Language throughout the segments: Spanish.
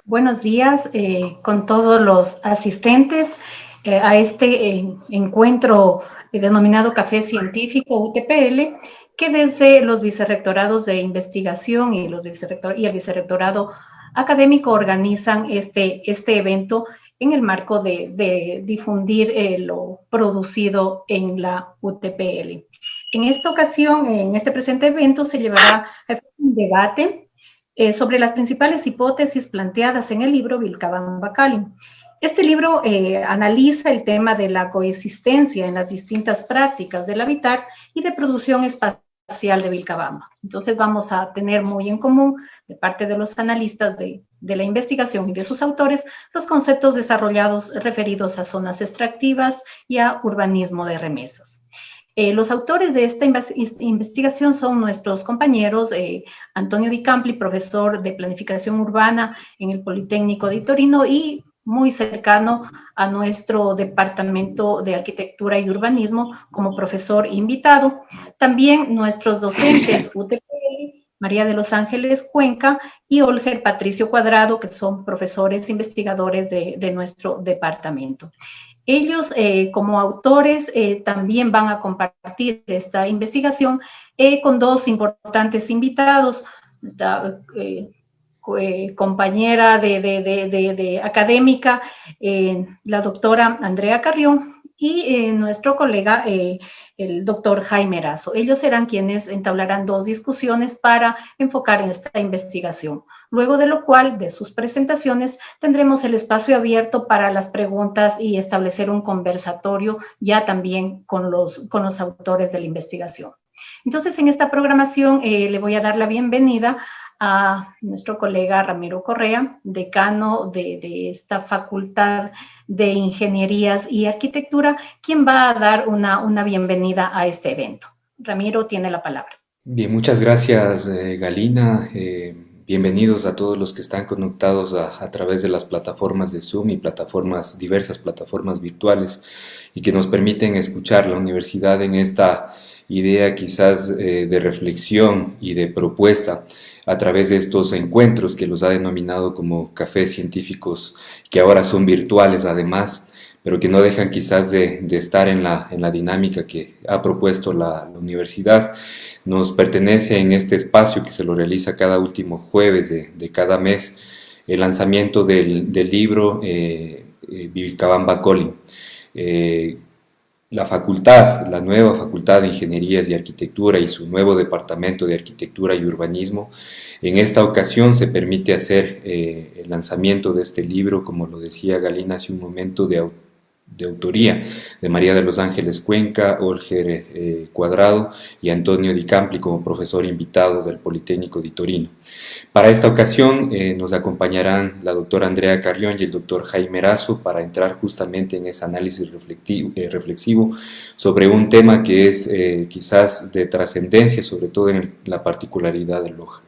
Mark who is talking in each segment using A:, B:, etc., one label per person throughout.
A: Buenos días con todos los asistentes a este encuentro denominado Café Científico UTPL, que desde los vicerrectorados de investigación y el vicerrectorado académico organizan este evento en el marco de difundir lo producido en la UTPL. En esta ocasión, en este presente evento, se llevará un debate sobre las principales hipótesis planteadas en el libro Vilcabamba-Cali. Este libro analiza el tema de la coexistencia en las distintas prácticas del habitar y de producción espacial de Vilcabamba. Entonces vamos a tener muy en común, de parte de los analistas de la investigación y de sus autores, los conceptos desarrollados referidos a zonas extractivas y a urbanismo de remesas. Los autores de esta investigación son nuestros compañeros Antonio Di Campli, profesor de Planificación Urbana en el Politécnico de Torino y muy cercano a nuestro Departamento de Arquitectura y Urbanismo como profesor invitado. También nuestros docentes UTPL, María de los Ángeles Cuenca y Olger Patricio Cuadrado, que son profesores investigadores de nuestro departamento. Ellos, como autores, también van a compartir esta investigación con dos importantes invitados, esta compañera de académica, la doctora Andrea Carrión, y nuestro colega, el doctor Jaime Erazo. Ellos serán quienes entablarán dos discusiones para enfocar en esta investigación. Luego de lo cual, de sus presentaciones, tendremos el espacio abierto para las preguntas y establecer un conversatorio ya también con los autores de la investigación. Entonces, en esta programación le voy a dar la bienvenida a nuestro colega Ramiro Correa, decano de esta Facultad de Ingenierías y Arquitectura, quien va a dar una bienvenida a este evento. Ramiro tiene la palabra.
B: Bien, muchas gracias, Galina. Bienvenidos a todos los que están conectados a través de las plataformas de Zoom y diversas plataformas virtuales y que nos permiten escuchar la universidad en esta idea quizás de reflexión y de propuesta a través de estos encuentros que los ha denominado como cafés científicos, que ahora son virtuales además, pero que no dejan quizás de estar en la dinámica que ha propuesto la universidad. Nos pertenece en este espacio que se lo realiza cada último jueves de cada mes el lanzamiento del libro Vilcabamba-Cali. La nueva Facultad de Ingenierías y Arquitectura y su nuevo Departamento de Arquitectura y Urbanismo, en esta ocasión se permite hacer el lanzamiento de este libro, como lo decía Galina hace un momento, de autoría de María de los Ángeles Cuenca, Olger Cuadrado y Antonio Di Campli como profesor invitado del Politécnico de Torino. Para esta ocasión nos acompañarán la doctora Andrea Carrión y el doctor Jaime Erazo para entrar justamente en ese análisis reflexivo sobre un tema que es quizás de trascendencia, sobre todo en la particularidad de Loja.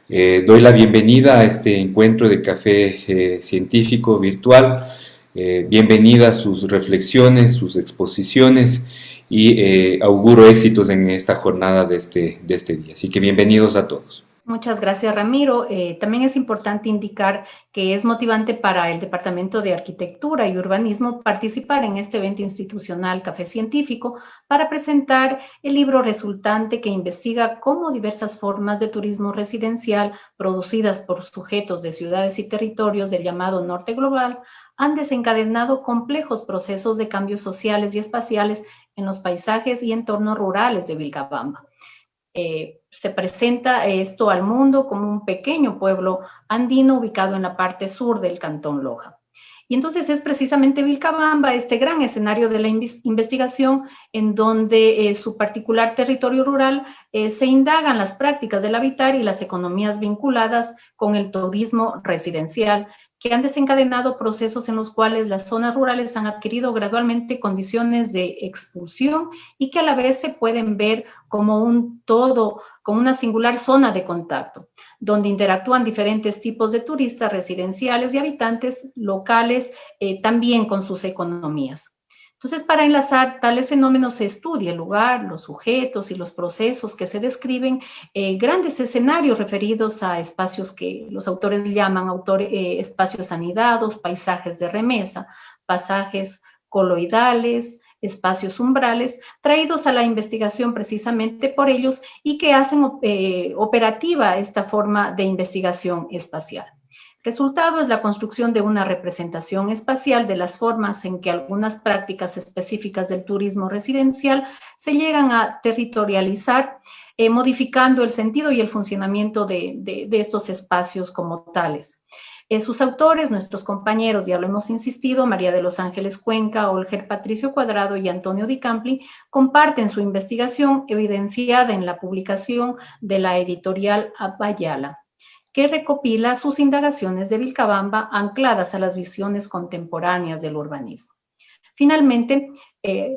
B: Doy la bienvenida a este encuentro de café científico virtual. Bienvenidas sus reflexiones, sus exposiciones y auguro éxitos en esta jornada de este día. Así que bienvenidos a todos.
A: Muchas gracias, Ramiro. También es importante indicar que es motivante para el Departamento de Arquitectura y Urbanismo participar en este evento institucional Café Científico para presentar el libro resultante que investiga cómo diversas formas de turismo residencial producidas por sujetos de ciudades y territorios del llamado Norte Global han desencadenado complejos procesos de cambios sociales y espaciales en los paisajes y entornos rurales de Vilcabamba. Se presenta esto al mundo como un pequeño pueblo andino ubicado en la parte sur del Cantón Loja. Y entonces es precisamente Vilcabamba este gran escenario de la investigación en donde su particular territorio rural se indagan las prácticas del habitar y las economías vinculadas con el turismo residencial, que han desencadenado procesos en los cuales las zonas rurales han adquirido gradualmente condiciones de expulsión y que a la vez se pueden ver como un todo, como una singular zona de contacto, donde interactúan diferentes tipos de turistas residenciales y habitantes locales también con sus economías. Entonces, para enlazar tales fenómenos se estudia el lugar, los sujetos y los procesos que se describen, grandes escenarios referidos a espacios que los autores llaman espacios anidados, paisajes de remesa, pasajes coloidales, espacios umbrales, traídos a la investigación precisamente por ellos y que hacen operativa esta forma de investigación espacial. Resultado es la construcción de una representación espacial de las formas en que algunas prácticas específicas del turismo residencial se llegan a territorializar, modificando el sentido y el funcionamiento de estos espacios como tales. Sus autores, nuestros compañeros, ya lo hemos insistido, María de los Ángeles Cuenca, Olger Patricio Cuadrado y Antonio Di Campli, comparten su investigación evidenciada en la publicación de la editorial Abayala, que recopila sus indagaciones de Vilcabamba ancladas a las visiones contemporáneas del urbanismo. Finalmente,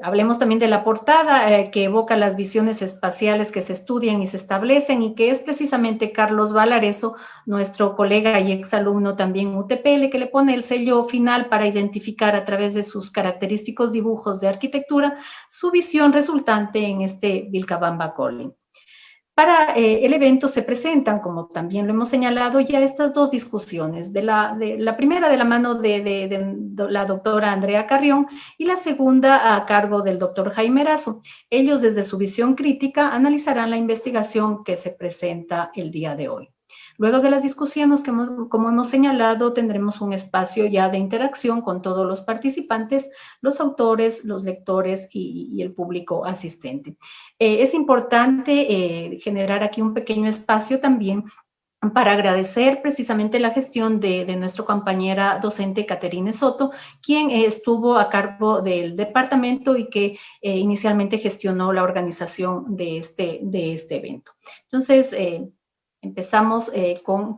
A: hablemos también de la portada que evoca las visiones espaciales que se estudian y se establecen y que es precisamente Carlos Valareso, nuestro colega y exalumno también UTPL, que le pone el sello final para identificar a través de sus característicos dibujos de arquitectura su visión resultante en este Vilcabamba Calling. Para el evento se presentan, como también lo hemos señalado, ya estas dos discusiones, la primera de la mano de la doctora Andrea Carrión y la segunda a cargo del doctor Jaime Erazo. Ellos desde su visión crítica analizarán la investigación que se presenta el día de hoy. Luego de las discusiones, como hemos señalado, tendremos un espacio ya de interacción con todos los participantes, los autores, los lectores y el público asistente. Es importante generar aquí un pequeño espacio también para agradecer precisamente la gestión de nuestra compañera docente Caterine Soto, quien estuvo a cargo del departamento y que inicialmente gestionó la organización de este evento. Entonces, empezamos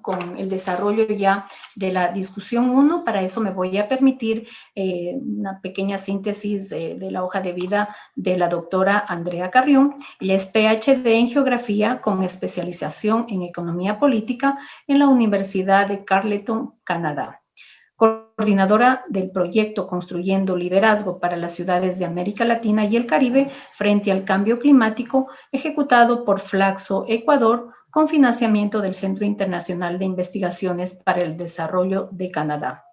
A: con el desarrollo ya de la discusión 1. Para eso me voy a permitir una pequeña síntesis de la hoja de vida de la doctora Andrea Carrión. Ella es PhD en Geografía con especialización en Economía Política en la Universidad de Carleton, Canadá. Coordinadora del proyecto Construyendo Liderazgo para las Ciudades de América Latina y el Caribe frente al Cambio Climático, ejecutado por Flaxo, Ecuador, con financiamiento del Centro Internacional de Investigaciones para el Desarrollo de Canadá.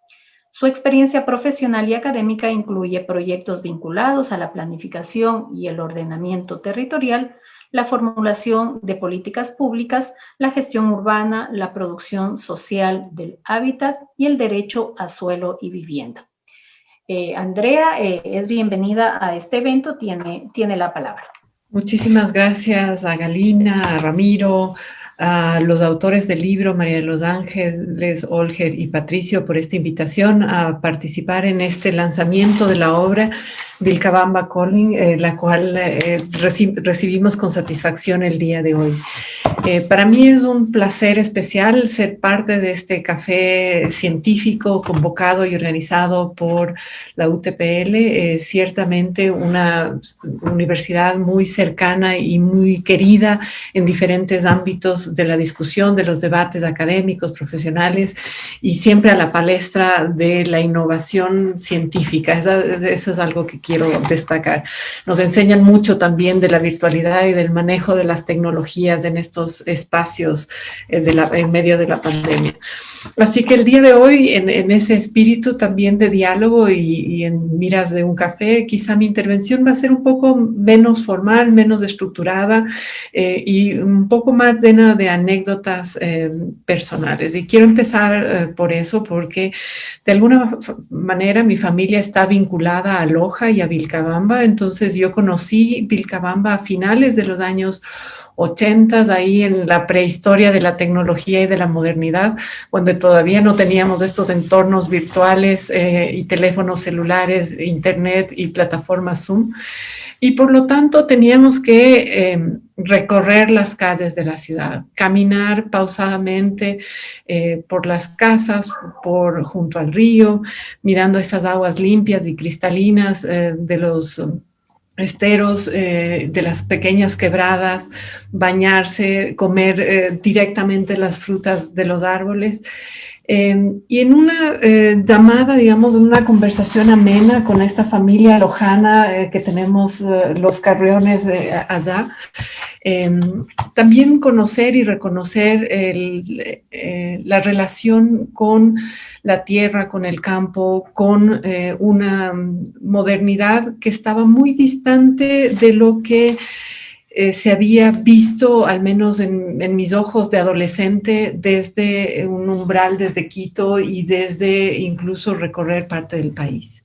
A: Su experiencia profesional y académica incluye proyectos vinculados a la planificación y el ordenamiento territorial, la formulación de políticas públicas, la gestión urbana, la producción social del hábitat y el derecho a suelo y vivienda. Andrea es bienvenida a este evento, tiene la palabra.
C: Muchísimas gracias a Galina, a Ramiro, a los autores del libro, María de los Ángeles, Olger y Patricio, por esta invitación a participar en este lanzamiento de la obra Vilcabamba Calling, la cual recibimos con satisfacción el día de hoy. Para mí es un placer especial ser parte de este café científico convocado y organizado por la UTPL, ciertamente una universidad muy cercana y muy querida en diferentes ámbitos de la discusión, de los debates académicos, profesionales y siempre a la palestra de la innovación científica. Eso es algo que quiero destacar. Nos enseñan mucho también de la virtualidad y del manejo de las tecnologías en estos espacios en medio de la pandemia. Así que el día de hoy, en ese espíritu también de diálogo y en miras de un café, quizá mi intervención va a ser un poco menos formal, menos estructurada y un poco más llena de anécdotas personales. Y quiero empezar por eso, porque de alguna manera mi familia está vinculada a Loja y a Vilcabamba, entonces yo conocí Vilcabamba a finales de los años 80, ahí en la prehistoria de la tecnología y de la modernidad, cuando todavía no teníamos estos entornos virtuales y teléfonos celulares, internet y plataformas Zoom. Y por lo tanto teníamos que recorrer las calles de la ciudad, caminar pausadamente por las casas, junto al río, mirando esas aguas limpias y cristalinas de los esteros, de las pequeñas quebradas, bañarse, comer directamente las frutas de los árboles. Y en una llamada, digamos, en una conversación amena con esta familia lojana que tenemos los Carriones allá, también conocer y reconocer la relación con la tierra, con el campo, con una modernidad que estaba muy distante de lo que se había visto, al menos en mis ojos de adolescente, desde un umbral, desde Quito y desde incluso recorrer parte del país.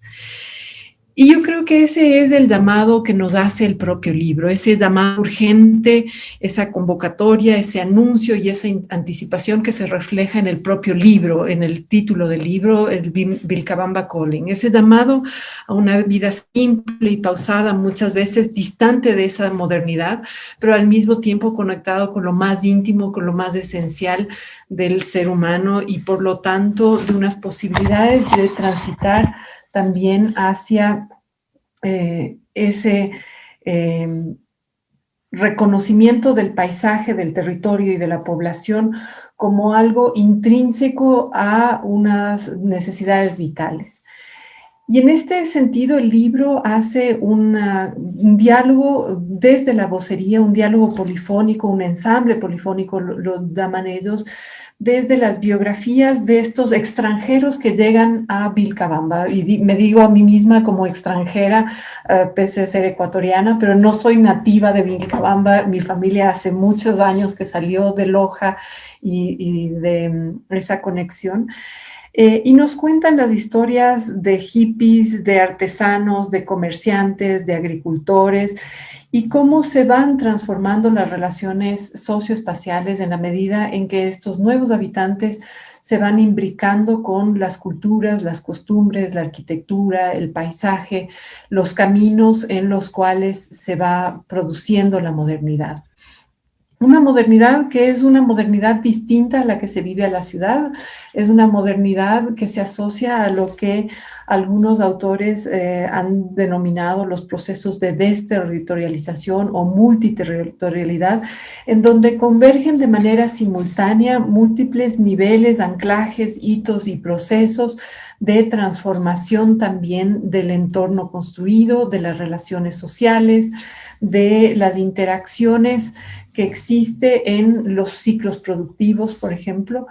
C: Y yo creo que ese es el llamado que nos hace el propio libro, ese llamado urgente, esa convocatoria, ese anuncio y esa anticipación que se refleja en el propio libro, en el título del libro, el Vilcabamba Calling, ese llamado a una vida simple y pausada, muchas veces distante de esa modernidad, pero al mismo tiempo conectado con lo más íntimo, con lo más esencial del ser humano y por lo tanto de unas posibilidades de transitar también hacia ese reconocimiento del paisaje, del territorio y de la población como algo intrínseco a unas necesidades vitales. Y en este sentido, el libro hace un diálogo desde la vocería, un diálogo polifónico, un ensamble polifónico, lo llaman ellos, desde las biografías de estos extranjeros que llegan a Vilcabamba. Y me digo a mí misma como extranjera, pese a ser ecuatoriana, pero no soy nativa de Vilcabamba. Mi familia hace muchos años que salió de Loja y de esa conexión. Y nos cuentan las historias de hippies, de artesanos, de comerciantes, de agricultores, y cómo se van transformando las relaciones socioespaciales en la medida en que estos nuevos habitantes se van imbricando con las culturas, las costumbres, la arquitectura, el paisaje, los caminos en los cuales se va produciendo la modernidad. Una modernidad que es una modernidad distinta a la que se vive a la ciudad, es una modernidad que se asocia a lo que algunos autores han denominado los procesos de desterritorialización o multiterritorialidad, en donde convergen de manera simultánea múltiples niveles, anclajes, hitos y procesos de transformación también del entorno construido, de las relaciones sociales, de las interacciones que existe en los ciclos productivos, por ejemplo,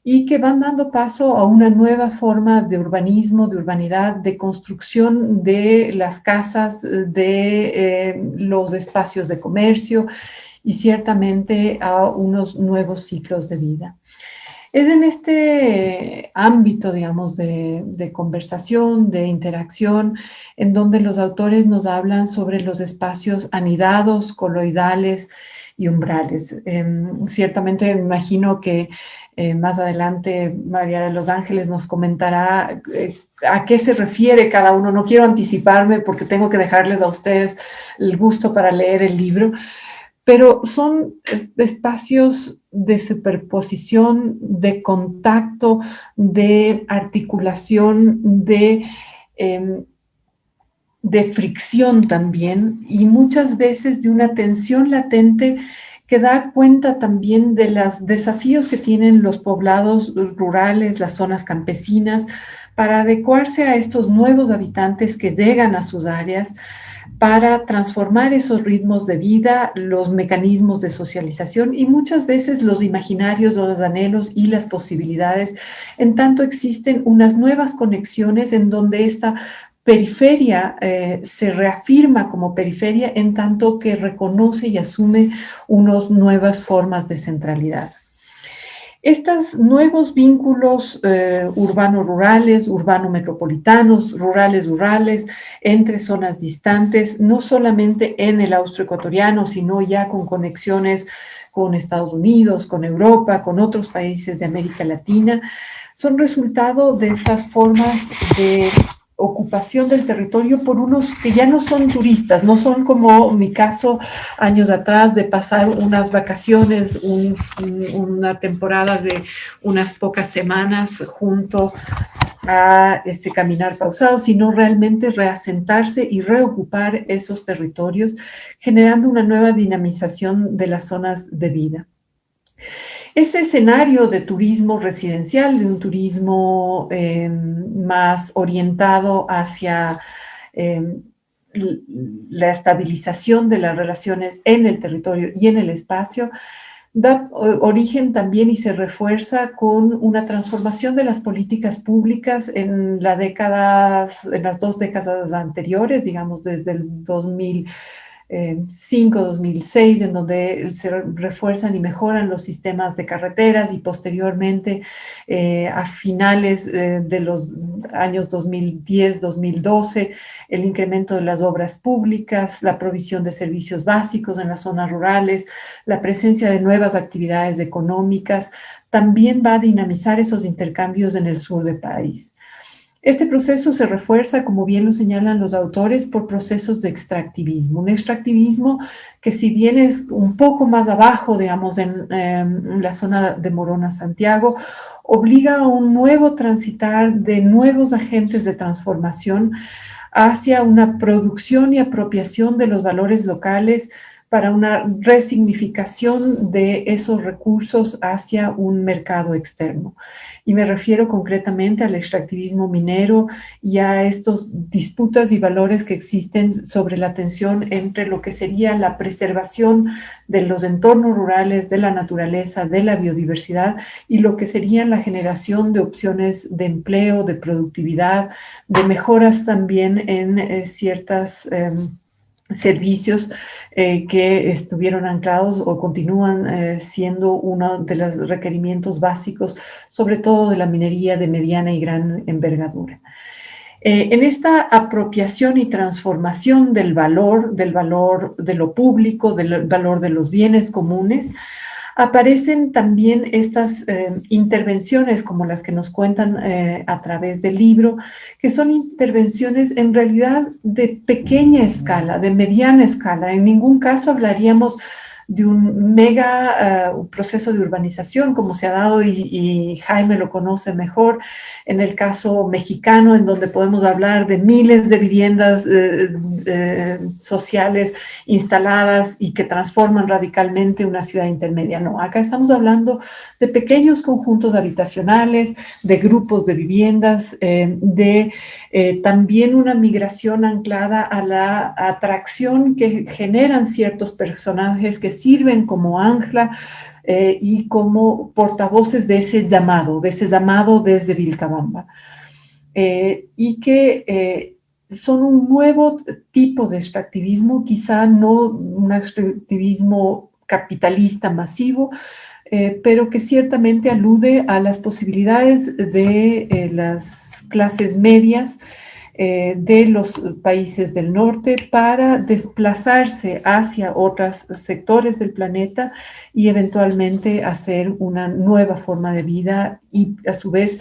C: y que van dando paso a una nueva forma de urbanismo, de urbanidad, de construcción de las casas, de los espacios de comercio y ciertamente a unos nuevos ciclos de vida. Es en este ámbito, digamos, de conversación, de interacción, en donde los autores nos hablan sobre los espacios anidados, coloidales y umbrales. Ciertamente me imagino que más adelante María de los Ángeles nos comentará a qué se refiere cada uno. No quiero anticiparme porque tengo que dejarles a ustedes el gusto para leer el libro, pero son espacios de superposición, de contacto, de articulación, de fricción también, y muchas veces de una tensión latente que da cuenta también de los desafíos que tienen los poblados rurales, las zonas campesinas, para adecuarse a estos nuevos habitantes que llegan a sus áreas, para transformar esos ritmos de vida, los mecanismos de socialización y muchas veces los imaginarios, los anhelos y las posibilidades, en tanto existen unas nuevas conexiones en donde esta periferia se reafirma como periferia en tanto que reconoce y asume unas nuevas formas de centralidad. Estos nuevos vínculos urbano-rurales, urbano-metropolitanos, rurales-rurales, entre zonas distantes, no solamente en el austroecuatoriano, sino ya con conexiones con Estados Unidos, con Europa, con otros países de América Latina, son resultado de estas formas de ocupación del territorio por unos que ya no son turistas, no son como mi caso años atrás de pasar unas vacaciones, una temporada de unas pocas semanas junto a ese caminar pausado, sino realmente reasentarse y reocupar esos territorios, generando una nueva dinamización de las zonas de vida. Ese escenario de turismo residencial, de un turismo más orientado hacia la estabilización de las relaciones en el territorio y en el espacio, da origen también y se refuerza con una transformación de las políticas públicas en las 2 décadas anteriores, digamos desde el 2005-2006, en donde se refuerzan y mejoran los sistemas de carreteras, y posteriormente a finales de los años 2010-2012, el incremento de las obras públicas, la provisión de servicios básicos en las zonas rurales, la presencia de nuevas actividades económicas, también va a dinamizar esos intercambios en el sur del país. Este proceso se refuerza, como bien lo señalan los autores, por procesos de extractivismo. Un extractivismo que, si bien es un poco más abajo, digamos, en la zona de Morona, Santiago, obliga a un nuevo transitar de nuevos agentes de transformación hacia una producción y apropiación de los valores locales para una resignificación de esos recursos hacia un mercado externo. Y me refiero concretamente al extractivismo minero y a estos disputas y valores que existen sobre la tensión entre lo que sería la preservación de los entornos rurales, de la naturaleza, de la biodiversidad, y lo que sería la generación de opciones de empleo, de productividad, de mejoras también en ciertas servicios que estuvieron anclados o continúan siendo uno de los requerimientos básicos, sobre todo de la minería de mediana y gran envergadura. En esta apropiación y transformación del valor de lo público, del valor de los bienes comunes, aparecen también estas intervenciones como las que nos cuentan a través del libro, que son intervenciones en realidad de pequeña escala, de mediana escala. En ningún caso hablaríamos de un mega proceso de urbanización como se ha dado, y Jaime lo conoce mejor, en el caso mexicano, en donde podemos hablar de miles de viviendas sociales instaladas y que transforman radicalmente una ciudad intermedia. No, acá estamos hablando de pequeños conjuntos habitacionales, de grupos de viviendas, también una migración anclada a la atracción que generan ciertos personajes que sirven como ancla y como portavoces de ese llamado desde Vilcabamba. Y que son un nuevo tipo de extractivismo, quizá no un extractivismo capitalista masivo, pero que ciertamente alude a las posibilidades de las clases medias de los países del norte para desplazarse hacia otros sectores del planeta y eventualmente hacer una nueva forma de vida, y a su vez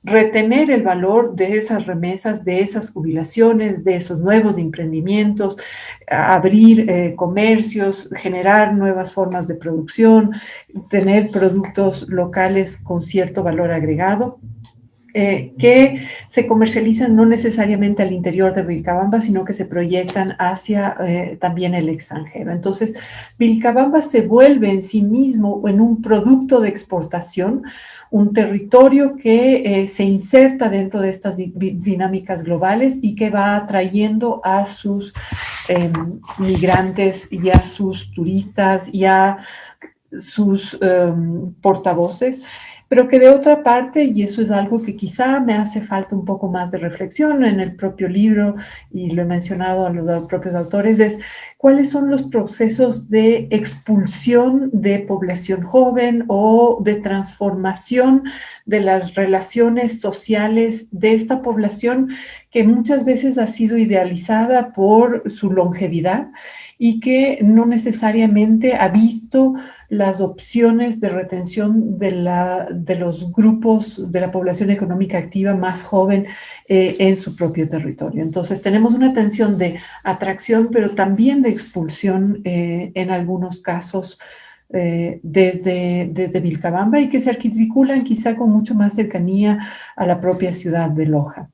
C: retener el valor de esas remesas, de esas jubilaciones, de esos nuevos emprendimientos, abrir comercios, generar nuevas formas de producción, tener productos locales con cierto valor agregado, que se comercializan no necesariamente al interior de Vilcabamba, sino que se proyectan hacia también el extranjero. Entonces, Vilcabamba se vuelve en sí mismo en un producto de exportación, un territorio que se inserta dentro de estas dinámicas globales y que va atrayendo a sus migrantes y a sus turistas y a sus portavoces, pero que de otra parte, y eso es algo que quizá me hace falta un poco más de reflexión en el propio libro, y lo he mencionado a los propios autores, es cuáles son los procesos de expulsión de población joven o de transformación de las relaciones sociales de esta población que muchas veces ha sido idealizada por su longevidad y que no necesariamente ha visto las opciones de retención de los grupos de la población económica activa más joven en su propio territorio. Entonces tenemos una tensión de atracción, pero también de expulsión en algunos casos desde Vilcabamba, y que se articulan quizá con mucho más cercanía a la propia ciudad de Loja.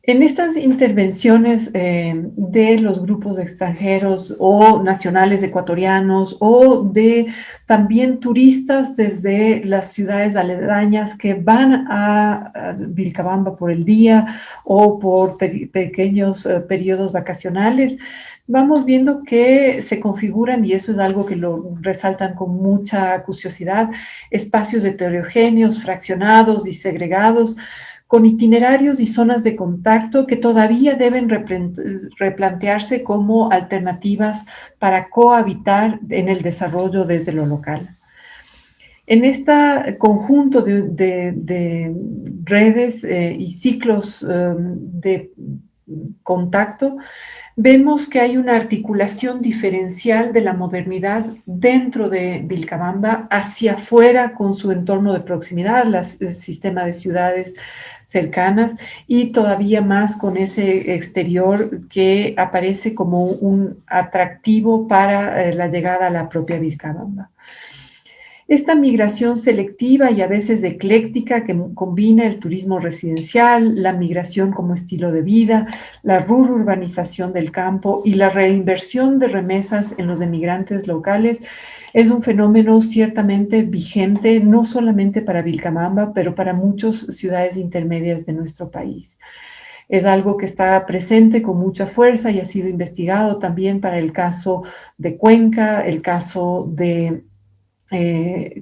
C: En estas intervenciones de los grupos extranjeros o nacionales ecuatorianos o de también turistas desde las ciudades aledañas que van a Vilcabamba por el día o por pequeños periodos vacacionales, vamos viendo que se configuran, y eso es algo que lo resaltan con mucha acuciosidad, espacios heterogéneos, fraccionados y segregados, con itinerarios y zonas de contacto que todavía deben replantearse como alternativas para cohabitar en el desarrollo desde lo local. En este conjunto de redes y ciclos de contacto, vemos que hay una articulación diferencial de la modernidad dentro de Vilcabamba hacia afuera con su entorno de proximidad, el sistema de ciudades cercanas, y todavía más con ese exterior que aparece como un atractivo para la llegada a la propia Vilcabamba. Esta migración selectiva y a veces ecléctica que combina el turismo residencial, la migración como estilo de vida, la rurbanización del campo y la reinversión de remesas en los emigrantes locales es un fenómeno ciertamente vigente, no solamente para Vilcabamba, pero para muchas ciudades intermedias de nuestro país. Es algo que está presente con mucha fuerza y ha sido investigado también para el caso de Cuenca, el caso de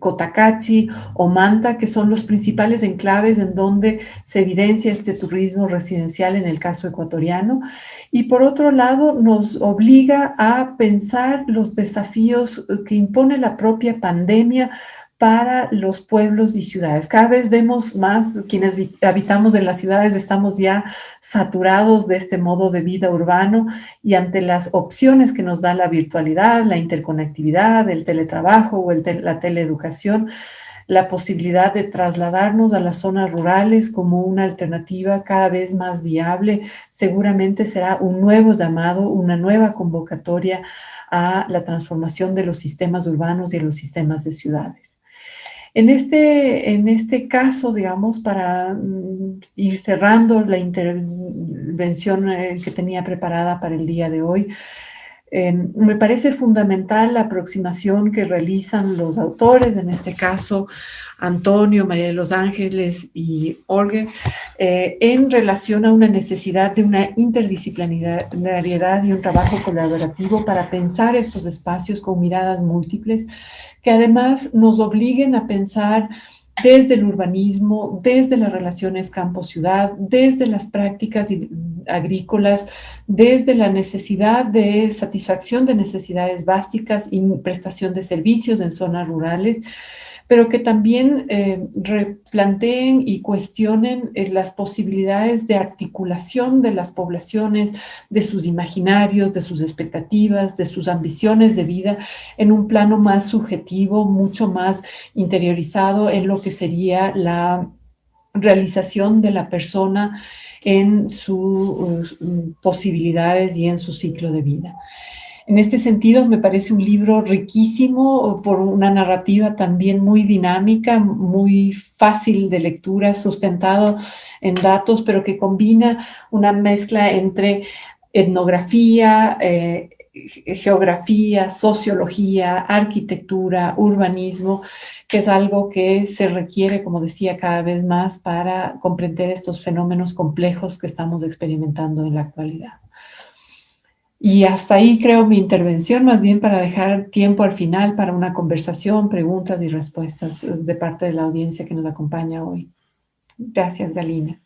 C: Cotacachi o Manta, que son los principales enclaves en donde se evidencia este turismo residencial en el caso ecuatoriano. Y por otro lado, nos obliga a pensar los desafíos que impone la propia pandemia para los pueblos y ciudades. Cada vez vemos más quienes habitamos en las ciudades, estamos ya saturados de este modo de vida urbano, y ante las opciones que nos da la virtualidad, la interconectividad, el teletrabajo o la teleeducación, la posibilidad de trasladarnos a las zonas rurales como una alternativa cada vez más viable, seguramente será un nuevo llamado, una nueva convocatoria a la transformación de los sistemas urbanos y de los sistemas de ciudades. En este caso, digamos, para ir cerrando la intervención que tenía preparada para el día de hoy, me parece fundamental la aproximación que realizan los autores, en este caso Antonio, María de los Ángeles y Olga, en relación a una necesidad de una interdisciplinariedad y un trabajo colaborativo para pensar estos espacios con miradas múltiples, que además nos obliguen a pensar desde el urbanismo, desde las relaciones campo-ciudad, desde las prácticas agrícolas, desde la necesidad de satisfacción de necesidades básicas y prestación de servicios en zonas rurales, pero que también replanteen y cuestionen las posibilidades de articulación de las poblaciones, de sus imaginarios, de sus expectativas, de sus ambiciones de vida, en un plano más subjetivo, mucho más interiorizado en lo que sería la realización de la persona en sus posibilidades y en su ciclo de vida. En este sentido, me parece un libro riquísimo por una narrativa también muy dinámica, muy fácil de lectura, sustentado en datos, pero que combina una mezcla entre etnografía, geografía, sociología, arquitectura, urbanismo, que es algo que se requiere, como decía, cada vez más para comprender estos fenómenos complejos que estamos experimentando en la actualidad. Y hasta ahí creo mi intervención, más bien para dejar tiempo al final para una conversación, preguntas y respuestas de parte de la audiencia que nos acompaña hoy. Gracias, Galina.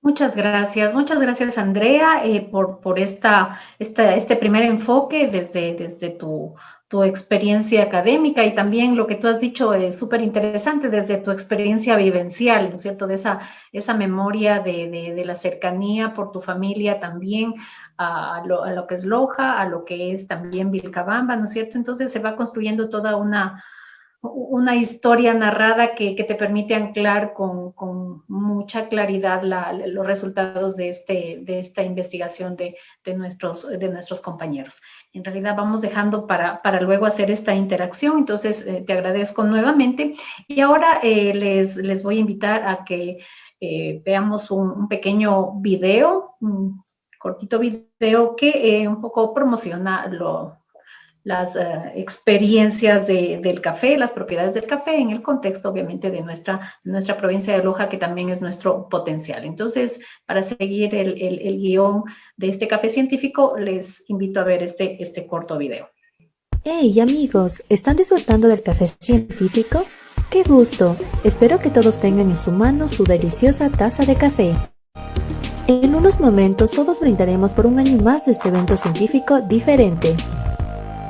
A: Muchas gracias Andrea, por este primer enfoque desde tu experiencia académica, y también lo que tú has dicho es súper interesante desde tu experiencia vivencial, ¿no es cierto? De esa memoria de la cercanía por tu familia también a lo que es Loja, a lo que es también Vilcabamba, ¿no es cierto? Entonces se va construyendo toda una historia narrada que te permite anclar con mucha claridad los resultados de esta investigación de nuestros compañeros. En realidad vamos dejando para luego hacer esta interacción, entonces te agradezco nuevamente, y ahora les voy a invitar a que veamos un pequeño video, un cortito video que un poco promociona las experiencias del café, las propiedades del café en el contexto, obviamente, de nuestra provincia de Loja, que también es nuestro potencial. Entonces, para seguir el guión de este café científico, les invito a ver este corto video.
D: ¡Hey amigos! ¿Están disfrutando del café científico? ¡Qué gusto! Espero que todos tengan en su mano su deliciosa taza de café. En unos momentos todos brindaremos por un año más de este evento científico diferente.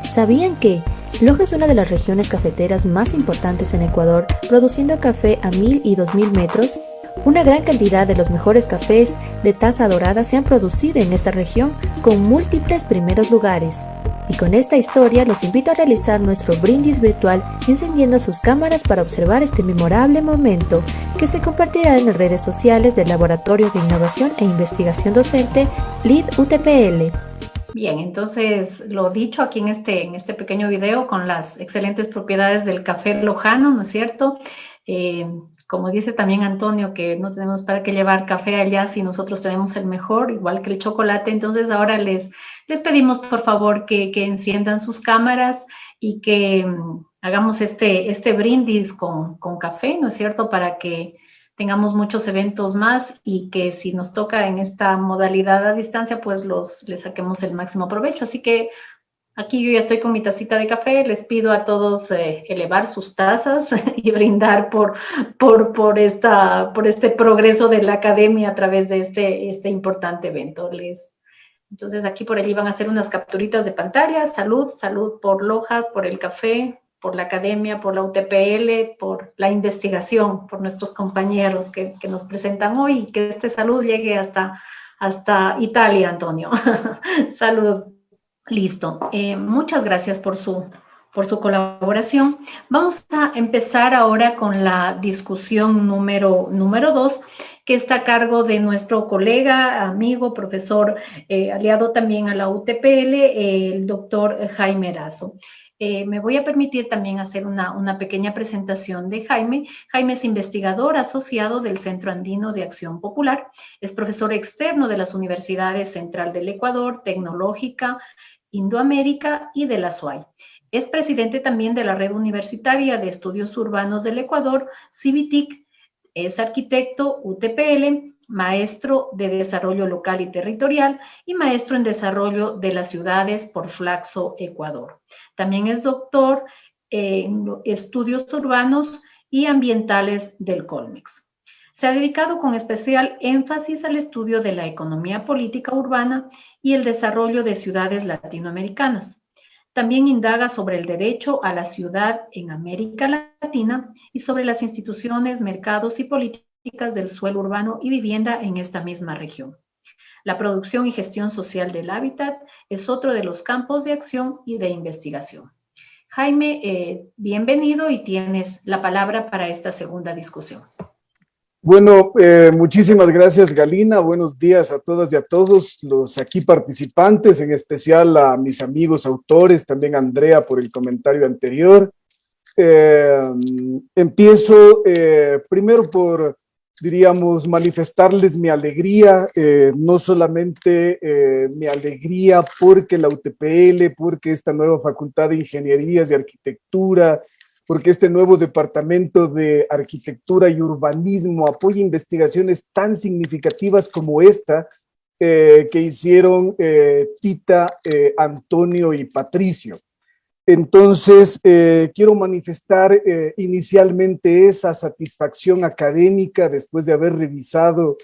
D: ¿Sabían que Loja es una de las regiones cafeteras más importantes en Ecuador, produciendo café a 1000 y 2000 metros? Una gran cantidad de los mejores cafés de taza dorada se han producido en esta región con múltiples primeros lugares. Y con esta historia los invito a realizar nuestro brindis virtual encendiendo sus cámaras para observar este memorable momento que se compartirá en las redes sociales del Laboratorio de Innovación e Investigación Docente LID UTPL.
A: Bien, entonces lo dicho aquí en este pequeño video con las excelentes propiedades del café lojano, ¿no es cierto? Como dice también Antonio, que no tenemos para qué llevar café allá si nosotros tenemos el mejor, igual que el chocolate. Entonces ahora les pedimos por favor que enciendan sus cámaras y que hagamos este brindis con café, ¿no es cierto? Para que tengamos muchos eventos más y que si nos toca en esta modalidad a distancia, pues les saquemos el máximo provecho. Así que aquí yo ya estoy con mi tacita de café. Les pido a todos elevar sus tazas y brindar por este progreso de la academia a través de este importante evento. Entonces aquí por allí van a hacer unas capturitas de pantalla. Salud, salud por Loja, por el café, por la academia, por la UTPL, por la investigación, por nuestros compañeros que nos presentan hoy, y que este salud llegue hasta Italia, Antonio. Salud. Listo. Muchas gracias por su colaboración. Vamos a empezar ahora con la discusión número 2, que está a cargo de nuestro colega, amigo, profesor, aliado también a la UTPL, el doctor Jaime Erazo. Me voy a permitir también hacer una pequeña presentación de Jaime. Jaime es investigador asociado del Centro Andino de Acción Popular, es profesor externo de las Universidades Central del Ecuador, Tecnológica, Indoamérica y de la SUAY. Es presidente también de la Red Universitaria de Estudios Urbanos del Ecuador, CIVITIC, es arquitecto UTPL, maestro de Desarrollo Local y Territorial y maestro en Desarrollo de las Ciudades por Flaxo, Ecuador. También es doctor en Estudios Urbanos y Ambientales del Colmex. Se ha dedicado con especial énfasis al estudio de la economía política urbana y el desarrollo de ciudades latinoamericanas. También indaga sobre el derecho a la ciudad en América Latina y sobre las instituciones, mercados y políticas del suelo urbano y vivienda en esta misma región. La producción y gestión social del hábitat es otro de los campos de acción y de investigación. Jaime, bienvenido y tienes la palabra para esta segunda discusión.
E: Bueno, muchísimas gracias, Galina. Buenos días a todas y a todos los aquí participantes, en especial a mis amigos autores, también a Andrea por el comentario anterior. Empiezo primero por, diríamos, manifestarles mi alegría, no solamente mi alegría porque la UTPL, porque esta nueva Facultad de Ingenierías y Arquitectura, porque este nuevo Departamento de Arquitectura y Urbanismo apoya investigaciones tan significativas como esta que hicieron Tita, Antonio y Patricio. Entonces, quiero manifestar inicialmente esa satisfacción académica después de haber revisado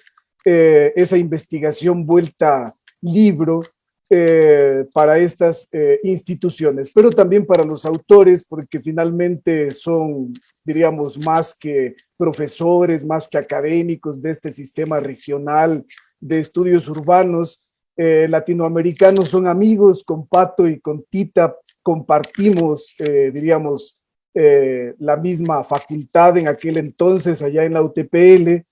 E: esa investigación vuelta libro, para estas instituciones, pero también para los autores, porque finalmente son, diríamos, más que profesores, más que académicos de este sistema regional de estudios urbanos latinoamericanos, son amigos. Con Pato y con Tita compartimos, diríamos, la misma facultad en aquel entonces, allá en la UTPL.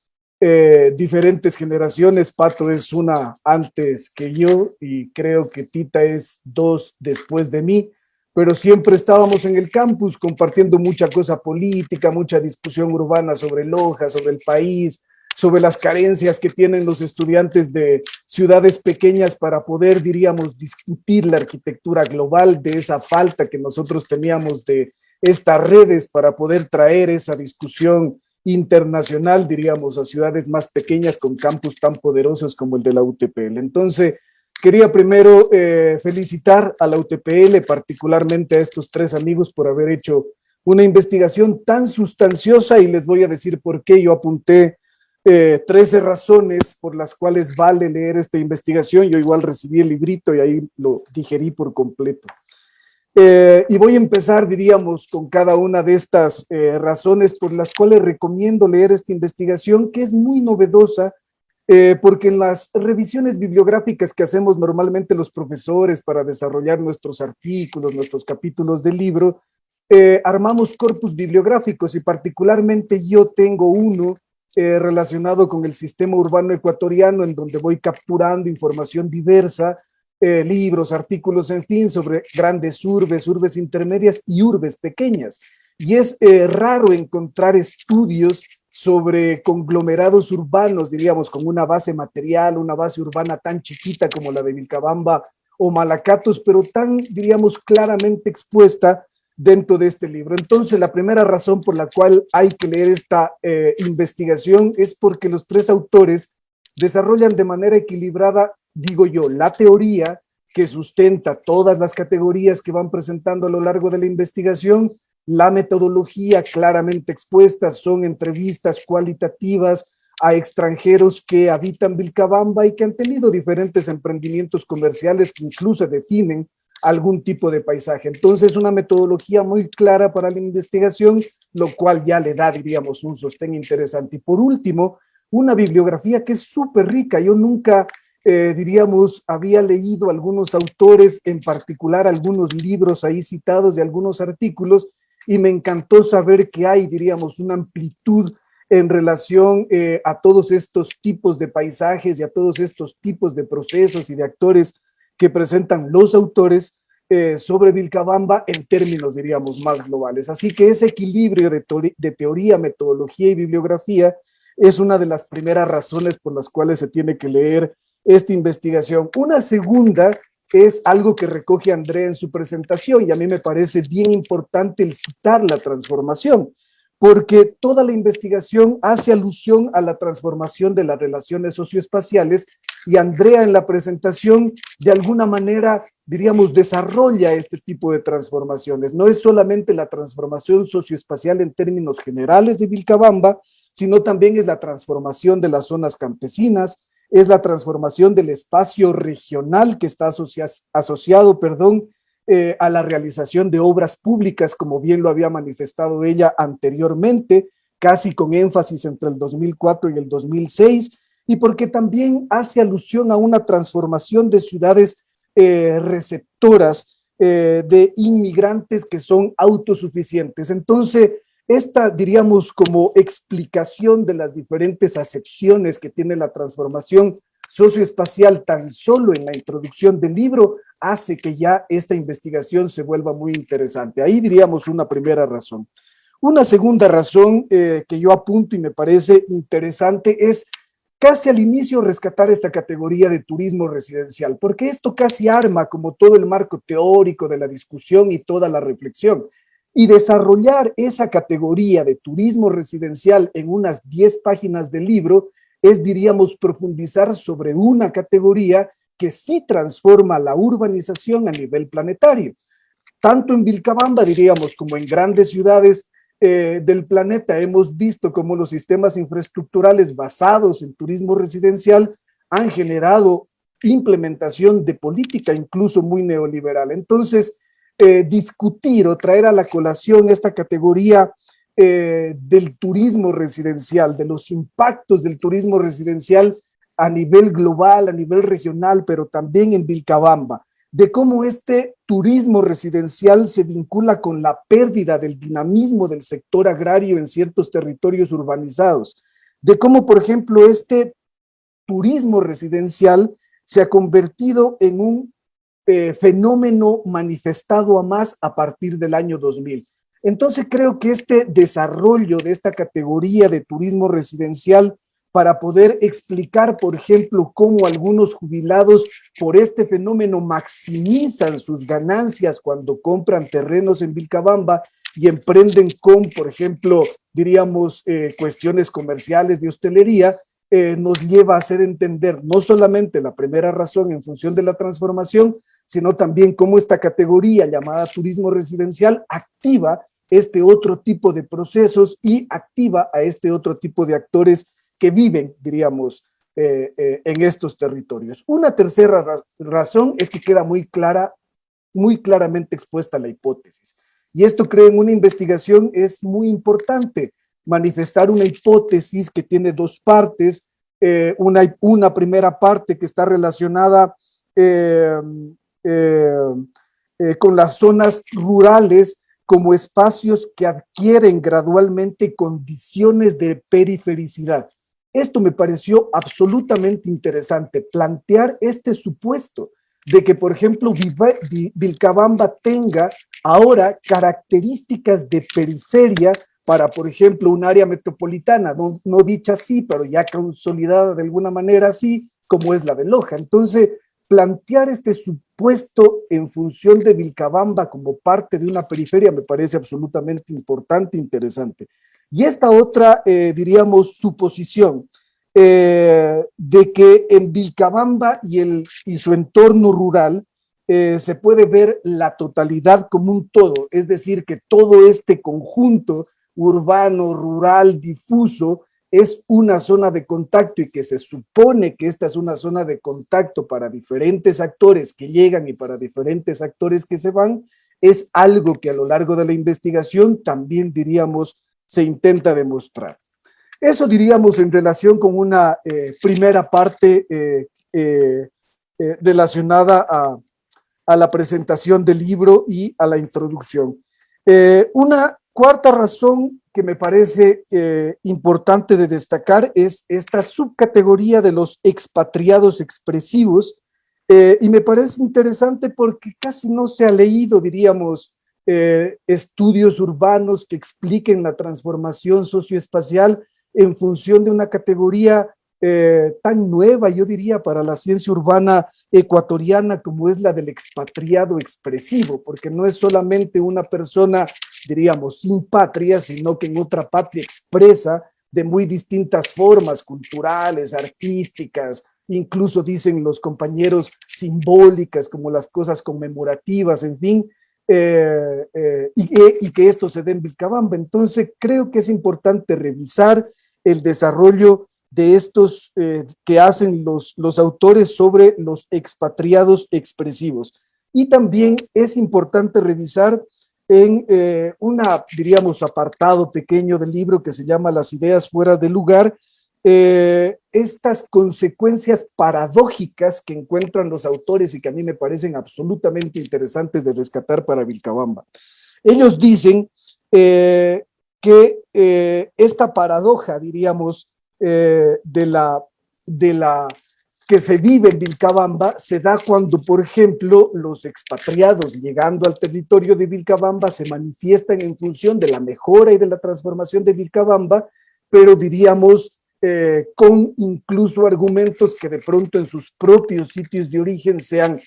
E: Diferentes generaciones. Pato es una antes que yo y creo que Tita es 2 después de mí, pero siempre estábamos en el campus compartiendo mucha cosa política, mucha discusión urbana sobre Loja, sobre el país, sobre las carencias que tienen los estudiantes de ciudades pequeñas para poder, diríamos, discutir la arquitectura global, de esa falta que nosotros teníamos de estas redes para poder traer esa discusión internacional, diríamos, a ciudades más pequeñas con campus tan poderosos como el de la UTPL. Entonces, quería primero felicitar a la UTPL, particularmente a estos tres amigos por haber hecho una investigación tan sustanciosa, y les voy a decir por qué. Yo apunté 13 razones por las cuales vale leer esta investigación. Yo igual recibí el librito y ahí lo digerí por completo. Y voy a empezar, diríamos, con cada una de estas razones por las cuales recomiendo leer esta investigación, que es muy novedosa, porque en las revisiones bibliográficas que hacemos normalmente los profesores para desarrollar nuestros artículos, nuestros capítulos del libro, armamos corpus bibliográficos, y particularmente yo tengo uno relacionado con el sistema urbano ecuatoriano, en donde voy capturando información diversa, libros, artículos, en fin, sobre grandes urbes, urbes intermedias y urbes pequeñas. Y es raro encontrar estudios sobre conglomerados urbanos, diríamos, con una base material, una base urbana tan chiquita como la de Vilcabamba o Malacatos, pero tan, diríamos, claramente expuesta dentro de este libro. Entonces, la primera razón por la cual hay que leer esta investigación es porque los tres autores desarrollan de manera equilibrada, digo yo, la teoría que sustenta todas las categorías que van presentando a lo largo de la investigación, la metodología claramente expuesta, son entrevistas cualitativas a extranjeros que habitan Vilcabamba y que han tenido diferentes emprendimientos comerciales que incluso definen algún tipo de paisaje. Entonces, una metodología muy clara para la investigación, lo cual ya le da, diríamos, un sostén interesante. Y por último, una bibliografía que es súper rica. Yo nunca, diríamos, había leído algunos autores, en particular algunos libros ahí citados de algunos artículos, y me encantó saber que hay, diríamos, una amplitud en relación a todos estos tipos de paisajes y a todos estos tipos de procesos y de actores que presentan los autores sobre Vilcabamba en términos, diríamos, más globales. Así que ese equilibrio de teoría, metodología y bibliografía es una de las primeras razones por las cuales se tiene que leer esta investigación. Una segunda es algo que recoge Andrea en su presentación, y a mí me parece bien importante el citar la transformación, porque toda la investigación hace alusión a la transformación de las relaciones socioespaciales, y Andrea en la presentación de alguna manera, diríamos, desarrolla este tipo de transformaciones. No es solamente la transformación socioespacial en términos generales de Vilcabamba, sino también es la transformación de las zonas campesinas, es la transformación del espacio regional que está asociado, a la realización de obras públicas, como bien lo había manifestado ella anteriormente, casi con énfasis entre el 2004 y el 2006, y porque también hace alusión a una transformación de ciudades receptoras de inmigrantes que son autosuficientes. Entonces, esta, diríamos, como explicación de las diferentes acepciones que tiene la transformación socioespacial tan solo en la introducción del libro, hace que ya esta investigación se vuelva muy interesante. Ahí diríamos una primera razón. Una segunda razón que yo apunto y me parece interesante es casi al inicio rescatar esta categoría de turismo residencial, porque esto casi arma como todo el marco teórico de la discusión y toda la reflexión. Y desarrollar esa categoría de turismo residencial en unas 10 páginas del libro es, diríamos, profundizar sobre una categoría que sí transforma la urbanización a nivel planetario. Tanto en Vilcabamba, diríamos, como en grandes ciudades del planeta, hemos visto cómo los sistemas infraestructurales basados en turismo residencial han generado implementación de política incluso muy neoliberal. Entonces, discutir o traer a la colación esta categoría del turismo residencial, de los impactos del turismo residencial a nivel global, a nivel regional, pero también en Vilcabamba, de cómo este turismo residencial se vincula con la pérdida del dinamismo del sector agrario en ciertos territorios urbanizados, de cómo, por ejemplo, este turismo residencial se ha convertido en un fenómeno manifestado a más a partir del año 2000. Entonces creo que este desarrollo de esta categoría de turismo residencial para poder explicar, por ejemplo, cómo algunos jubilados por este fenómeno maximizan sus ganancias cuando compran terrenos en Vilcabamba y emprenden con, por ejemplo, diríamos, cuestiones comerciales de hostelería, nos lleva a hacer entender no solamente la primera razón en función de la transformación, sino también cómo esta categoría llamada turismo residencial activa este otro tipo de procesos y activa a este otro tipo de actores que viven, diríamos, en estos territorios. Una tercera razón es que queda muy claramente expuesta la hipótesis. Y esto, creo, en una investigación es muy importante, manifestar una hipótesis que tiene dos partes, una primera parte que está relacionada con las zonas rurales como espacios que adquieren gradualmente condiciones de perifericidad. Esto me pareció absolutamente interesante, plantear este supuesto de que, por ejemplo, Vilcabamba tenga ahora características de periferia para, por ejemplo, un área metropolitana, no dicha así, pero ya consolidada de alguna manera así, como es la de Loja. Entonces, plantear este supuesto en función de Vilcabamba como parte de una periferia me parece absolutamente importante e interesante. Y esta otra, diríamos, suposición de que en Vilcabamba y su entorno rural se puede ver la totalidad como un todo, es decir, que todo este conjunto urbano, rural, difuso, es una zona de contacto y que se supone que esta es una zona de contacto para diferentes actores que llegan y para diferentes actores que se van, es algo que a lo largo de la investigación también, diríamos, se intenta demostrar. Eso, diríamos, en relación con una primera parte relacionada a la presentación del libro y a la introducción. Una cuarta razón que me parece importante de destacar es esta subcategoría de los expatriados expresivos, y me parece interesante porque casi no se ha leído, diríamos, estudios urbanos que expliquen la transformación socioespacial en función de una categoría tan nueva, yo diría, para la ciencia urbana ecuatoriana como es la del expatriado expresivo, porque no es solamente una persona, diríamos, sin patria, sino que en otra patria expresa de muy distintas formas culturales, artísticas, incluso dicen los compañeros simbólicas, como las cosas conmemorativas, en fin, y que esto se dé en Vilcabamba. Entonces creo que es importante revisar el desarrollo de estos que hacen los autores sobre los expatriados expresivos. Y también es importante revisar en diríamos, apartado pequeño del libro que se llama Las ideas fuera de lugar, estas consecuencias paradójicas que encuentran los autores y que a mí me parecen absolutamente interesantes de rescatar para Vilcabamba. Ellos dicen que esta paradoja, diríamos, de la que se vive en Vilcabamba se da cuando, por ejemplo, los expatriados llegando al territorio de Vilcabamba se manifiestan en función de la mejora y de la transformación de Vilcabamba, pero diríamos con incluso argumentos que de pronto en sus propios sitios de origen sean,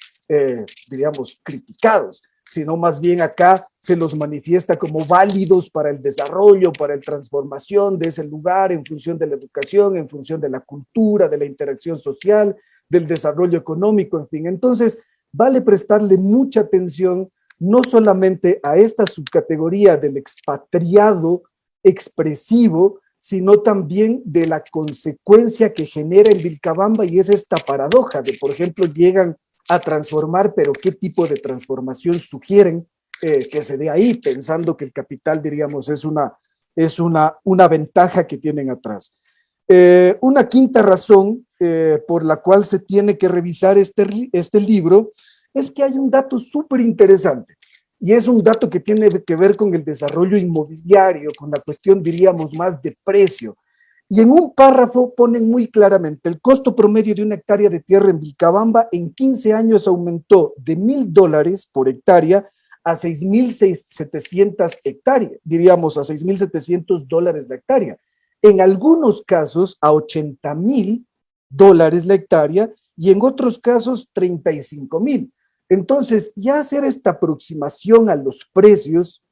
E: diríamos, criticados, sino más bien acá se los manifiesta como válidos para el desarrollo, para la transformación de ese lugar en función de la educación, en función de la cultura, de la interacción social, del desarrollo económico, en fin. Entonces, vale prestarle mucha atención no solamente a esta subcategoría del expatriado expresivo, sino también de la consecuencia que genera en Vilcabamba, y es esta paradoja de, por ejemplo, llegan a transformar, pero ¿qué tipo de transformación sugieren que se dé ahí? Pensando que el capital, diríamos, es una ventaja que tienen atrás. Una quinta razón por la cual se tiene que revisar este libro es que hay un dato súper interesante, y es un dato que tiene que ver con el desarrollo inmobiliario, con la cuestión, diríamos, más de precio. Y en un párrafo ponen muy claramente, el costo promedio de una hectárea de tierra en Vilcabamba en 15 años aumentó de $1,000 por hectárea a 6,700 hectáreas, diríamos a $6,700 la hectárea. en algunos casos a $80,000 la hectárea y en otros casos 35,000. Entonces, ya hacer esta aproximación a los precios,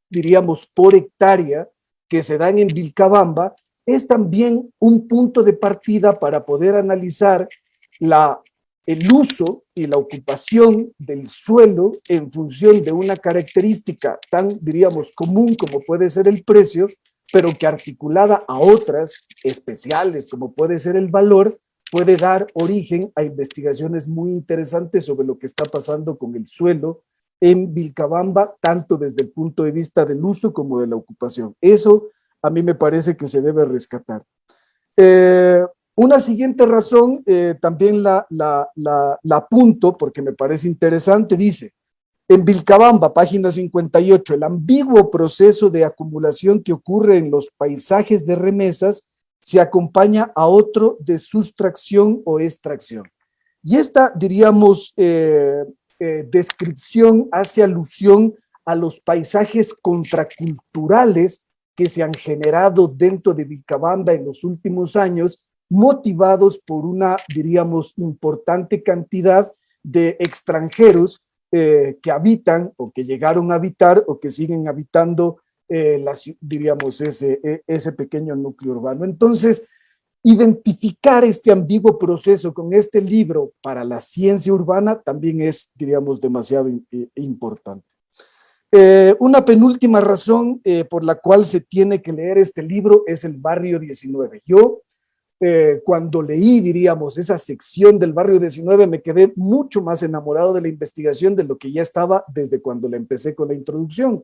E: diríamos, por hectárea que se dan en Vilcabamba, es también un punto de partida para poder analizar el uso y la ocupación del suelo en función de una característica tan, diríamos, común como puede ser el precio, pero que articulada a otras especiales como puede ser el valor, puede dar origen a investigaciones muy interesantes sobre lo que está pasando con el suelo en Vilcabamba, tanto desde el punto de vista del uso como de la ocupación. Eso a mí me parece que se debe rescatar. Una siguiente razón, también la apunto porque me parece interesante, dice, en Vilcabamba, página 58, el ambiguo proceso de acumulación que ocurre en los paisajes de remesas se acompaña a otro de sustracción o extracción. Y esta, diríamos, descripción hace alusión a los paisajes contraculturales que se han generado dentro de Vilcabamba en los últimos años, motivados por una, diríamos, importante cantidad de extranjeros que habitan o que llegaron a habitar o que siguen habitando diríamos, ese pequeño núcleo urbano. Entonces, identificar este ambiguo proceso con este libro para la ciencia urbana también es, diríamos, demasiado importante. Una penúltima razón por la cual se tiene que leer este libro es el Barrio 19. Yo, cuando leí, diríamos, esa sección del Barrio 19, me quedé mucho más enamorado de la investigación de lo que ya estaba desde cuando la empecé con la introducción.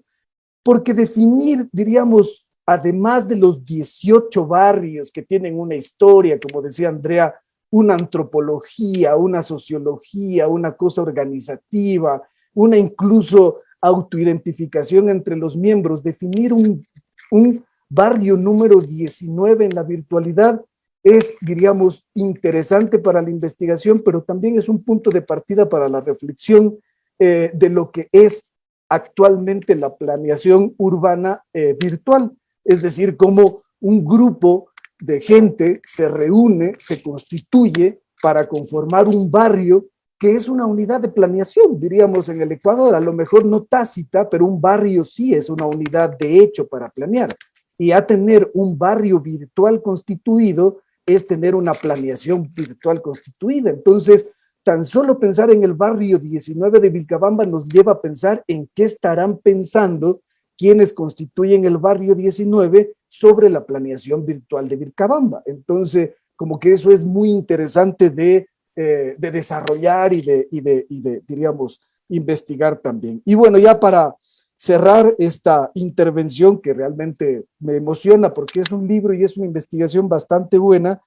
E: Porque definir, diríamos, además de los 18 barrios que tienen una historia, como decía Andrea, una antropología, una sociología, una cosa organizativa, una incluso autoidentificación entre los miembros, definir un barrio número 19 en la virtualidad es, diríamos, interesante para la investigación, pero también es un punto de partida para la reflexión de lo que es actualmente la planeación urbana virtual, es decir, cómo un grupo de gente se reúne, se constituye para conformar un barrio que es una unidad de planeación, diríamos en el Ecuador, a lo mejor no tácita, pero un barrio sí es una unidad de hecho para planear. Y a tener un barrio virtual constituido es tener una planeación virtual constituida. Entonces, tan solo pensar en el barrio 19 de Vilcabamba nos lleva a pensar en qué estarán pensando quienes constituyen el barrio 19 sobre la planeación virtual de Vilcabamba. Entonces, como que eso es muy interesante de desarrollar y de, diríamos, investigar también. Y bueno, ya para cerrar esta intervención que realmente me emociona porque es un libro y es una investigación bastante buena,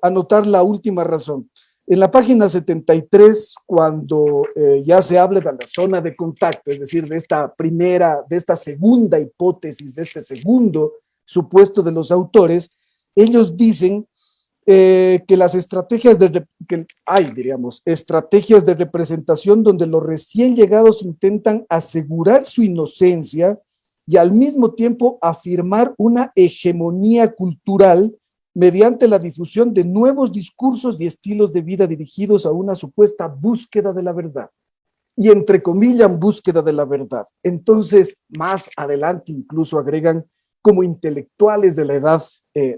E: anotar la última razón. En la página 73, cuando ya se habla de la zona de contacto, es decir, de esta segunda hipótesis, de este segundo supuesto de los autores, ellos dicen que las estrategias estrategias de representación donde los recién llegados intentan asegurar su inocencia y al mismo tiempo afirmar una hegemonía cultural mediante la difusión de nuevos discursos y estilos de vida dirigidos a una supuesta búsqueda de la verdad. Y entrecomillan búsqueda de la verdad. Entonces, más adelante incluso agregan como intelectuales de la edad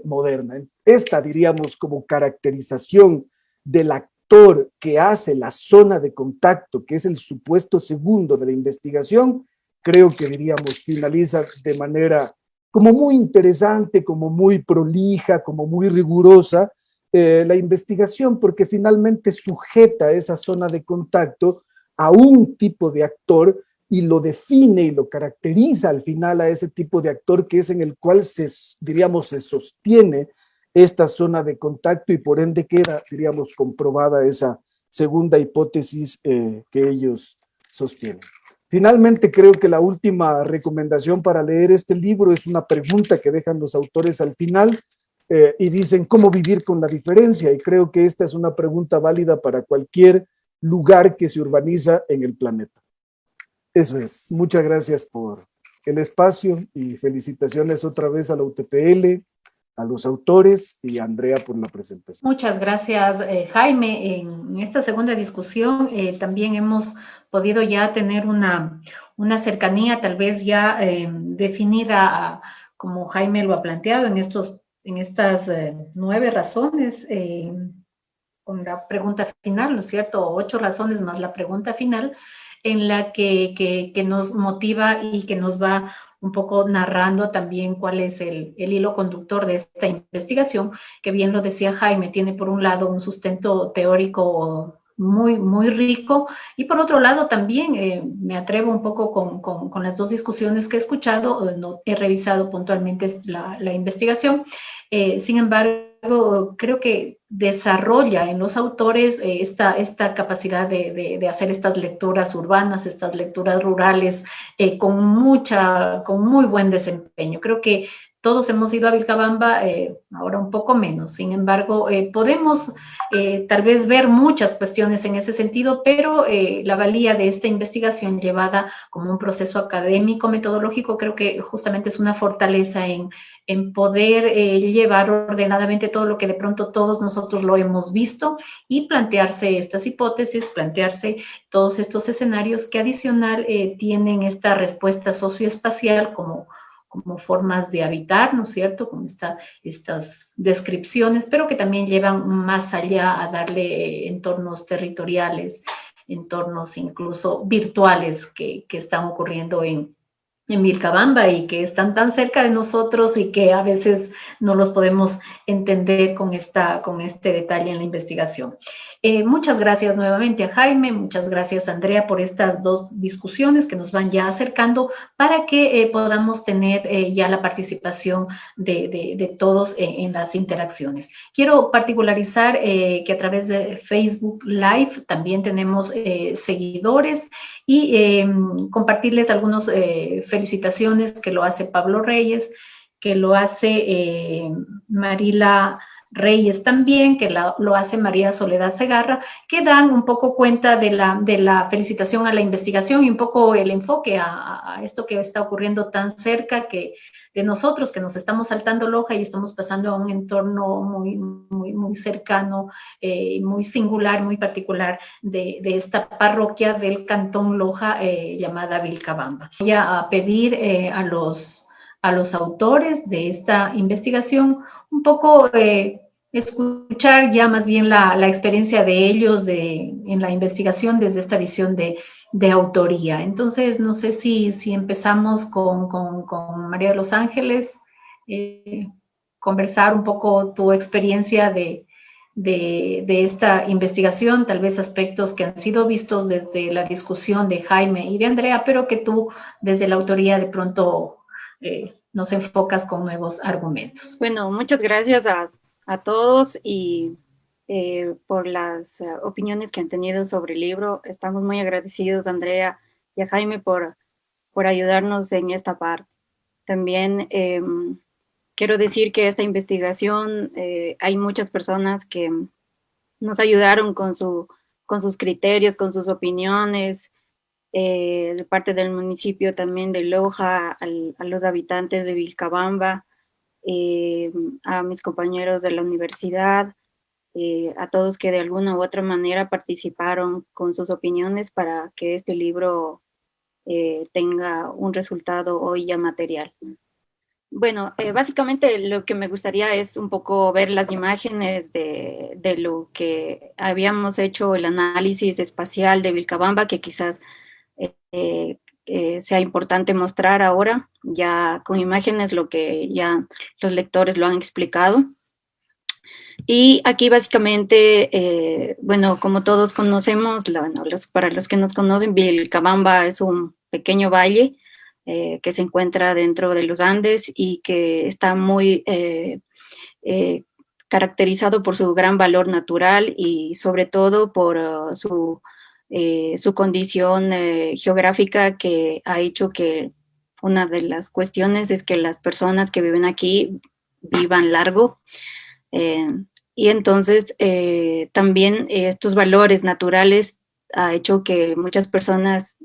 E: moderna. Esta, diríamos, como caracterización del actor que hace la zona de contacto, que es el supuesto segundo de la investigación, creo que, diríamos, finaliza de manera como muy interesante, como muy prolija, como muy rigurosa, la investigación, porque finalmente sujeta esa zona de contacto a un tipo de actor y lo define y lo caracteriza al final a ese tipo de actor que es en el cual diríamos, se sostiene esta zona de contacto y por ende queda, diríamos, comprobada esa segunda hipótesis que ellos sostienen. Finalmente, creo que la última recomendación para leer este libro es una pregunta que dejan los autores al final y dicen cómo vivir con la diferencia, y creo que esta es una pregunta válida para cualquier lugar que se urbaniza en el planeta. Eso es. Muchas gracias por el espacio y felicitaciones otra vez a la UTPL, a los autores y a Andrea por la presentación.
A: Muchas gracias, Jaime. En esta segunda discusión también hemos podido ya tener una cercanía tal vez ya definida, como Jaime lo ha planteado, en estas 9 razones, con la pregunta final, ¿no es cierto? 8 razones más la pregunta final, en la que nos motiva y que nos va un poco narrando también cuál es el hilo conductor de esta investigación, que bien lo decía Jaime, tiene por un lado un sustento teórico muy, muy rico, y por otro lado también me atrevo un poco con las 2 discusiones que he escuchado, no he revisado puntualmente la investigación, sin embargo, creo que desarrolla en los autores esta capacidad de hacer estas lecturas urbanas, estas lecturas rurales, con muy buen desempeño. Creo que todos hemos ido a Vilcabamba, ahora un poco menos. Sin embargo, podemos tal vez ver muchas cuestiones en ese sentido, pero la valía de esta investigación llevada como un proceso académico, metodológico, creo que justamente es una fortaleza en poder llevar ordenadamente todo lo que de pronto todos nosotros lo hemos visto y plantearse estas hipótesis, plantearse todos estos escenarios que adicional tienen esta respuesta socioespacial como formas de habitar, ¿no es cierto?, con estas descripciones, pero que también llevan más allá a darle entornos territoriales, entornos incluso virtuales que están ocurriendo en Vilcabamba y que están tan cerca de nosotros y que a veces no los podemos entender con este detalle en la investigación. Muchas gracias nuevamente a Jaime, muchas gracias a Andrea por estas 2 discusiones que nos van ya acercando para que podamos tener ya la participación de todos en las interacciones. Quiero particularizar que a través de Facebook Live también tenemos seguidores y compartirles algunas felicitaciones que lo hace Pablo Reyes, que lo hace Marila Reyes también, que lo hace María Soledad Segarra, que dan un poco cuenta de la felicitación a la investigación y un poco el enfoque a esto que está ocurriendo tan cerca de nosotros, que nos estamos saltando Loja y estamos pasando a un entorno muy, muy, muy cercano, muy singular, muy particular de esta parroquia del Cantón Loja llamada Vilcabamba. Voy a pedir a los autores de esta investigación un poco escuchar ya más bien la experiencia de ellos en la investigación desde esta visión de autoría. Entonces, no sé si empezamos con María de los Ángeles, conversar un poco tu experiencia de esta investigación, tal vez aspectos que han sido vistos desde la discusión de Jaime y de Andrea, pero que tú desde la autoría de pronto nos enfocas con nuevos argumentos.
F: Bueno, muchas gracias a todos y por las opiniones que han tenido sobre el libro. Estamos muy agradecidos a Andrea y a Jaime por ayudarnos en esta parte. También quiero decir que esta investigación, hay muchas personas que nos ayudaron con sus criterios, con sus opiniones, de parte del municipio también de Loja, a los habitantes de Vilcabamba, a mis compañeros de la universidad, a todos que de alguna u otra manera participaron con sus opiniones para que este libro tenga un resultado hoy ya material. Bueno, básicamente lo que me gustaría es un poco ver las imágenes de lo que habíamos hecho, el análisis espacial de Vilcabamba, que quizás sea importante mostrar ahora, ya con imágenes, lo que ya los lectores lo han explicado. Y aquí básicamente, bueno, como todos conocemos, para los que nos conocen, Vilcabamba es un pequeño valle que se encuentra dentro de los Andes y que está muy caracterizado por su gran valor natural y sobre todo por su condición geográfica, que ha hecho que una de las cuestiones es que las personas que viven aquí vivan largo. Y entonces también estos valores naturales ha hecho que muchas personas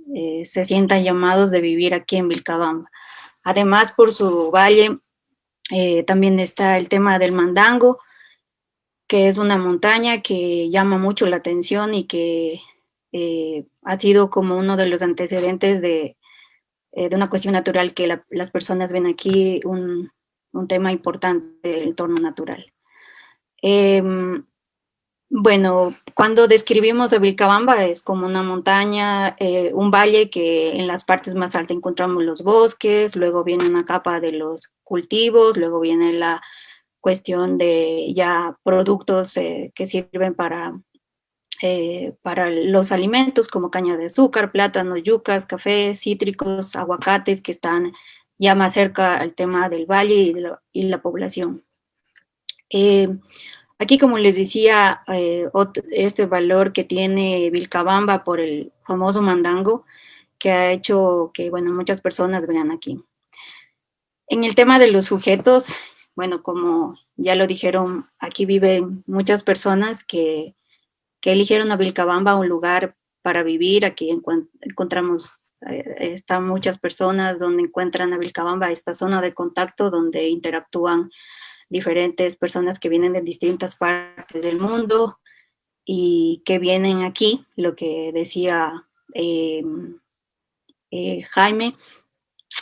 F: se sientan llamados de vivir aquí en Vilcabamba. Además, por su valle, también está el tema del Mandango, que es una montaña que llama mucho la atención y que ha sido como uno de los antecedentes de una cuestión natural que las personas ven aquí un tema importante del entorno natural. Bueno, cuando describimos a Vilcabamba es como una montaña, un valle que en las partes más altas encontramos los bosques, luego viene una capa de los cultivos, luego viene la cuestión de ya productos que sirven para los alimentos como caña de azúcar, plátano, yucas, café, cítricos, aguacates que están ya más cerca al tema del valle y la población. Aquí, como les decía, este valor que tiene Vilcabamba por el famoso Mandango, que ha hecho que, bueno, muchas personas vean aquí. En el tema de los sujetos, bueno, como ya lo dijeron, aquí viven muchas personas que eligieron a Vilcabamba un lugar para vivir. Aquí encontramos, están muchas personas donde encuentran a Vilcabamba esta zona de contacto donde interactúan diferentes personas que vienen de distintas partes del mundo y que vienen aquí, lo que decía Jaime,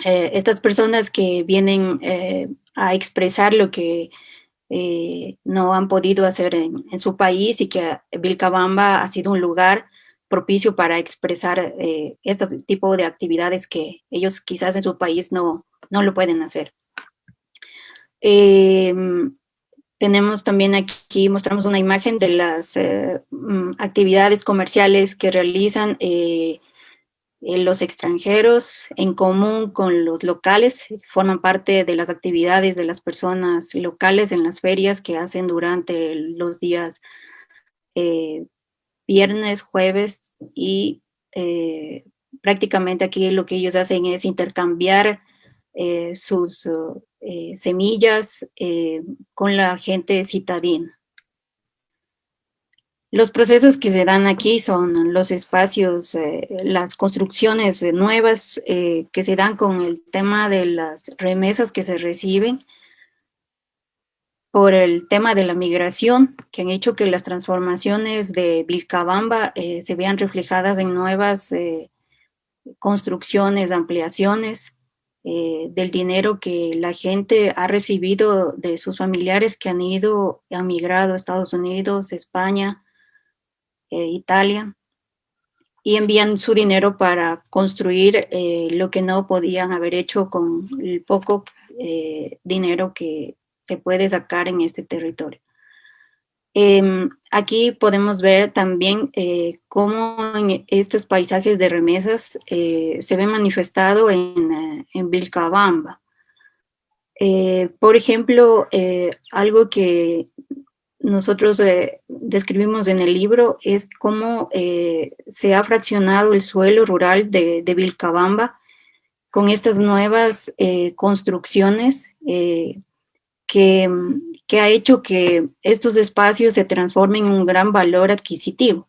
F: estas personas que vienen a expresar lo que no han podido hacer en su país, y que Vilcabamba ha sido un lugar propicio para expresar este tipo de actividades que ellos quizás en su país no lo pueden hacer. Tenemos también aquí, mostramos una imagen de las actividades comerciales que realizan los extranjeros en común con los locales. Forman parte de las actividades de las personas locales en las ferias que hacen durante los días viernes, jueves, y prácticamente aquí lo que ellos hacen es intercambiar sus semillas con la gente citadina. Los procesos que se dan aquí son los espacios, las construcciones nuevas que se dan con el tema de las remesas que se reciben por el tema de la migración, que han hecho que las transformaciones de Vilcabamba se vean reflejadas en nuevas construcciones, ampliaciones del dinero que la gente ha recibido de sus familiares que han migrado a Estados Unidos, España, Italia, y envían su dinero para construir lo que no podían haber hecho con el poco dinero que se puede sacar en este territorio. Aquí podemos ver también cómo en estos paisajes de remesas se ve manifestado en Vilcabamba. Por ejemplo, algo que nosotros describimos en el libro es cómo se ha fraccionado el suelo rural de Vilcabamba con estas nuevas construcciones que ha hecho que estos espacios se transformen en un gran valor adquisitivo.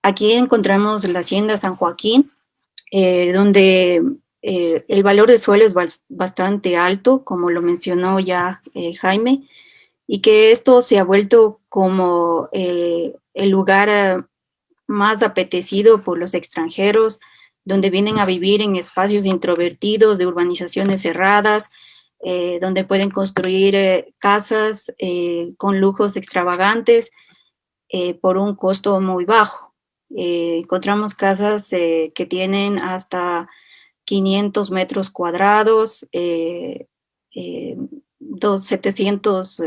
F: Aquí encontramos la Hacienda San Joaquín, donde el valor del suelo es bastante alto, como lo mencionó ya Jaime, y que esto se ha vuelto como el lugar más apetecido por los extranjeros, donde vienen a vivir en espacios introvertidos, de urbanizaciones cerradas, donde pueden construir casas con lujos extravagantes por un costo muy bajo. Encontramos casas que tienen hasta 500 metros cuadrados, 700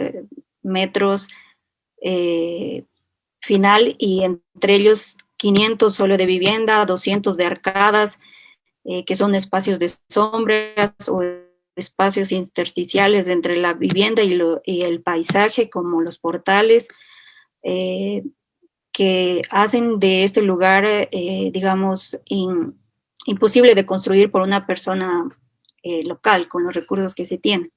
F: metros final, y entre ellos 500 solo de vivienda, 200 de arcadas, que son espacios de sombras o espacios intersticiales entre la vivienda y el paisaje, como los portales, que hacen de este lugar, digamos, imposible de construir por una persona local con los recursos que se tienen.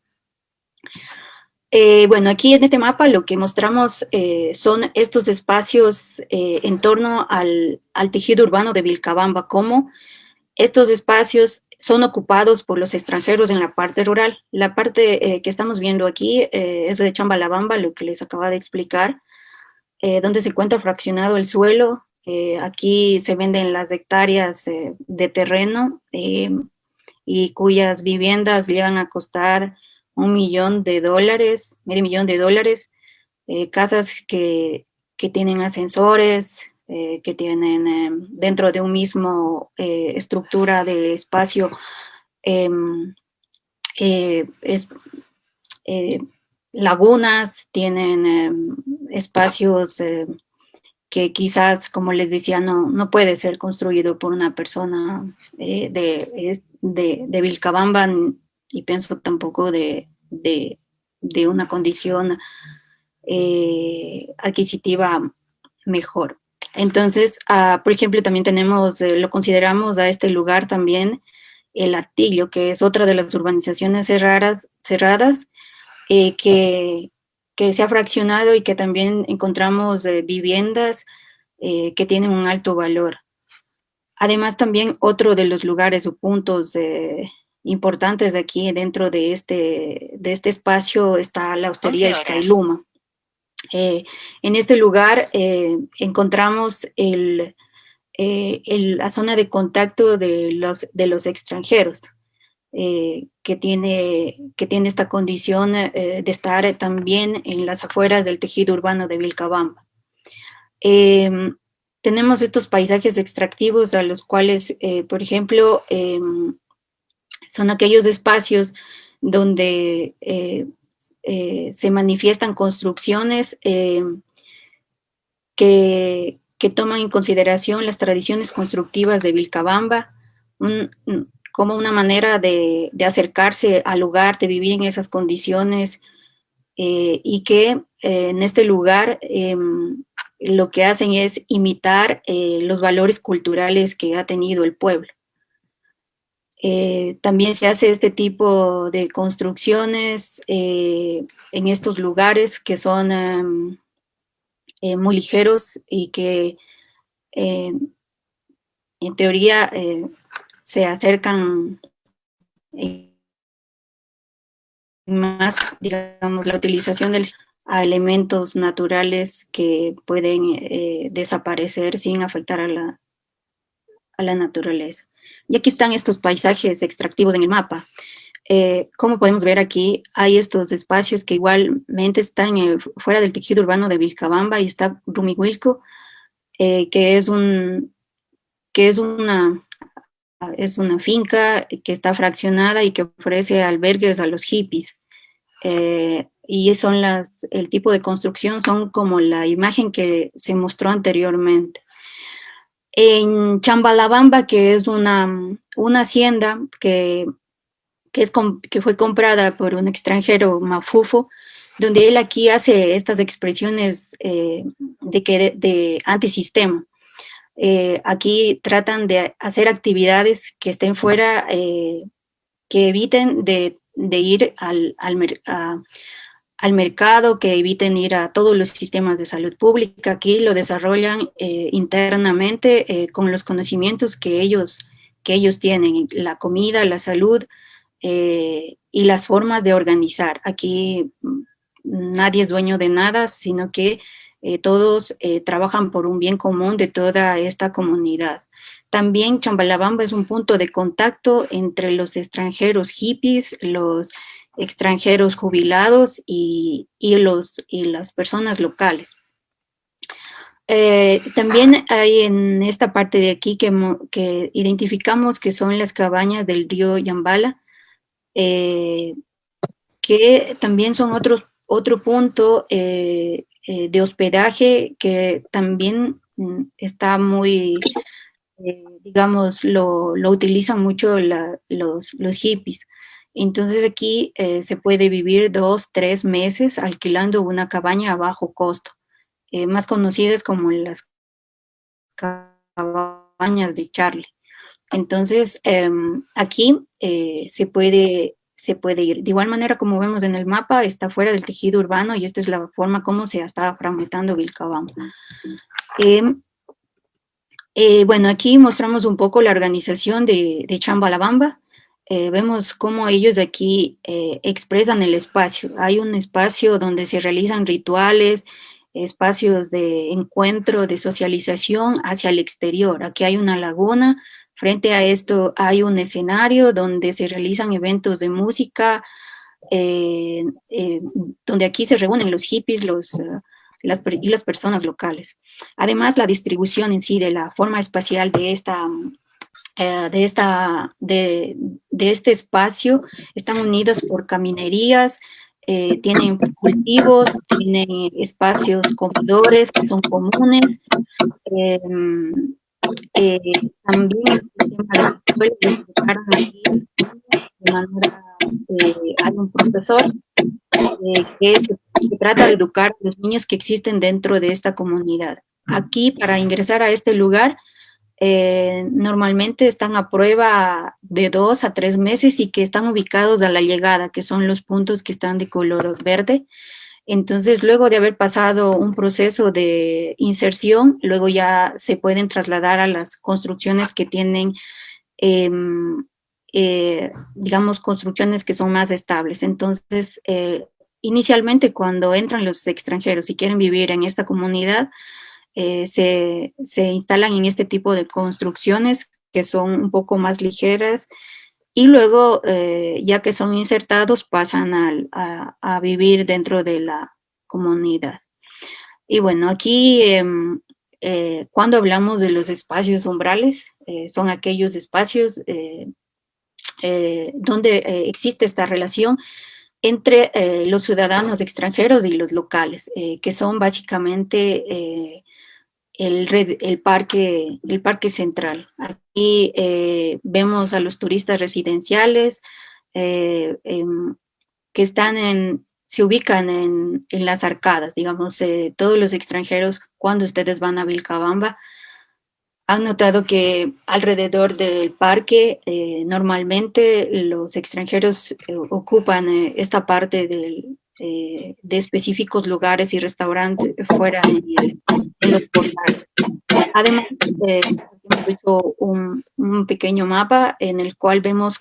F: Bueno, aquí en este mapa lo que mostramos son estos espacios en torno al tejido urbano de Vilcabamba, como estos espacios son ocupados por los extranjeros en la parte rural. La parte que estamos viendo aquí es de Chambalabamba, lo que les acaba de explicar, donde se encuentra fraccionado el suelo. Aquí se venden las hectáreas de terreno y cuyas viviendas llegan a costar $1.000.000, $500.000, casas que tienen ascensores, que tienen dentro de un mismo estructura de espacio es, lagunas, tienen espacios que quizás, como les decía, no puede ser construido por una persona de Vilcabamba, y pienso tampoco de una condición adquisitiva mejor. Entonces, por ejemplo, también tenemos, lo consideramos a este lugar también el Atillo, que es otra de las urbanizaciones cerradas que se ha fraccionado y que también encontramos viviendas que tienen un alto valor. Además, también otro de los lugares o puntos importantes aquí dentro de este espacio está la hostería Xcailuma. En este lugar encontramos la zona de contacto de los extranjeros, que tiene esta condición de estar también en las afueras del tejido urbano de Vilcabamba. Tenemos estos paisajes extractivos a los cuales, por ejemplo, son aquellos espacios donde se manifiestan construcciones que toman en consideración las tradiciones constructivas de Vilcabamba, como una manera de acercarse al lugar, de vivir en esas condiciones, y que en este lugar lo que hacen es imitar los valores culturales que ha tenido el pueblo. También se hace este tipo de construcciones en estos lugares que son muy ligeros y que en teoría se acercan más, digamos, la utilización a elementos naturales que pueden desaparecer sin afectar a la naturaleza. Y aquí están estos paisajes extractivos en el mapa. Como podemos ver aquí, hay estos espacios que igualmente están fuera del tejido urbano de Vilcabamba, y está Rumihuilco, que es una finca que está fraccionada y que ofrece albergues a los hippies. Y son el tipo de construcción son como la imagen que se mostró anteriormente. En Chambalabamba, que es una hacienda que fue comprada por un extranjero mafufo, donde él aquí hace estas expresiones de antisistema. Aquí tratan de hacer actividades que estén fuera, que eviten de ir al mercado, que eviten ir a todos los sistemas de salud pública. Aquí lo desarrollan internamente con los conocimientos que ellos tienen, la comida, la salud y las formas de organizar. Aquí nadie es dueño de nada, sino que todos trabajan por un bien común de toda esta comunidad. También Chambalabamba es un punto de contacto entre los extranjeros hippies, los extranjeros jubilados y las personas locales. También hay en esta parte de aquí que identificamos que son las cabañas del río Yambala, que también son otro punto de hospedaje que también está muy, digamos, lo utilizan mucho los hippies. Entonces aquí se puede vivir 2-3 meses alquilando una cabaña a bajo costo, más conocidas como las cabañas de Charlie. Entonces aquí se se puede ir. De igual manera, como vemos en el mapa, está fuera del tejido urbano y esta es la forma como se está fragmentando Vilcabamba. Bueno, aquí mostramos un poco la organización de Chambalabamba. Vemos cómo ellos aquí expresan el espacio. Hay un espacio donde se realizan rituales, espacios de encuentro, de socialización hacia el exterior. Aquí hay una laguna, frente a esto hay un escenario donde se realizan eventos de música, donde aquí se reúnen los hippies, y las personas locales. Además, la distribución en sí de la forma espacial de este espacio están unidas por caminerías, tienen cultivos, tienen espacios comedores que son comunes, también el sistema de escuelas de manera, hay un profesor que se trata de educar a los niños que existen dentro de esta comunidad. Aquí, para ingresar a este lugar, normalmente están a prueba de 2 a 3 meses y que están ubicados a la llegada, que son los puntos que están de color verde. Entonces, luego de haber pasado un proceso de inserción, luego ya se pueden trasladar a las construcciones que tienen, digamos, construcciones que son más estables. Entonces, inicialmente cuando entran los extranjeros y quieren vivir en esta comunidad, se instalan en este tipo de construcciones que son un poco más ligeras y luego, ya que son insertados, pasan a vivir dentro de la comunidad. Y bueno, aquí cuando hablamos de los espacios umbrales, son aquellos espacios donde existe esta relación entre los ciudadanos extranjeros y los locales, que son básicamente el parque central. Aquí vemos a los turistas residenciales que se ubican en las arcadas, digamos, todos los extranjeros, cuando ustedes van a Vilcabamba, han notado que alrededor del parque normalmente los extranjeros ocupan esta parte de específicos lugares y restaurantes fuera de los portales. Además, hemos hecho un pequeño mapa en el cual vemos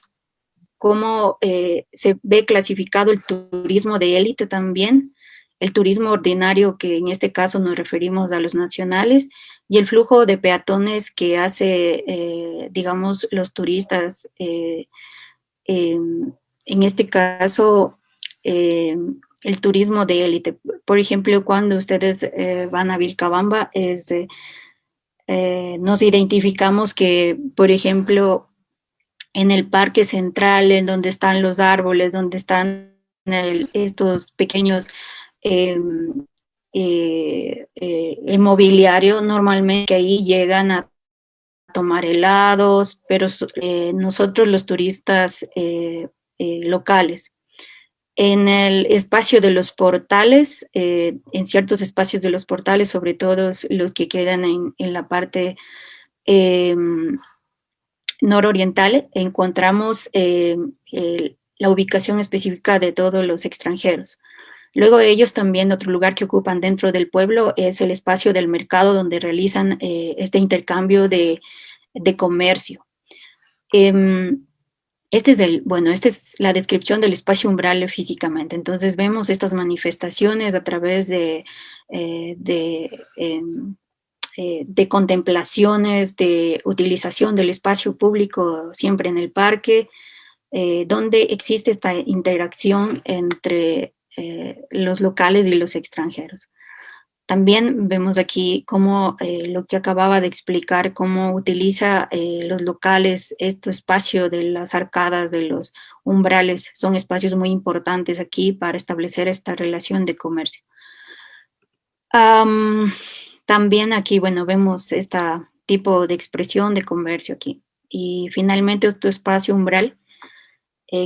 F: cómo se ve clasificado el turismo de élite también, el turismo ordinario, que en este caso nos referimos a los nacionales, y el flujo de peatones que hace, digamos, los turistas, en este caso, el turismo de élite. Por ejemplo, cuando ustedes van a Vilcabamba, nos identificamos que, por ejemplo, en el parque central, en donde están los árboles, donde están estos pequeños el mobiliario, normalmente ahí llegan a tomar helados, pero nosotros los turistas locales. En el espacio de los portales, en ciertos espacios de los portales, sobre todo los que quedan en la parte nororiental, encontramos la ubicación específica de todos los extranjeros. Luego ellos también, otro lugar que ocupan dentro del pueblo es el espacio del mercado, donde realizan este intercambio de comercio. Esta es la descripción del espacio umbral físicamente. Entonces vemos estas manifestaciones a través de contemplaciones, de utilización del espacio público siempre en el parque, donde existe esta interacción entre los locales y los extranjeros. También vemos aquí cómo lo que acababa de explicar, cómo utiliza los locales este espacio de las arcadas, de los umbrales, son espacios muy importantes aquí para establecer esta relación de comercio. También aquí, bueno, vemos este tipo de expresión de comercio aquí. Y finalmente, otro espacio umbral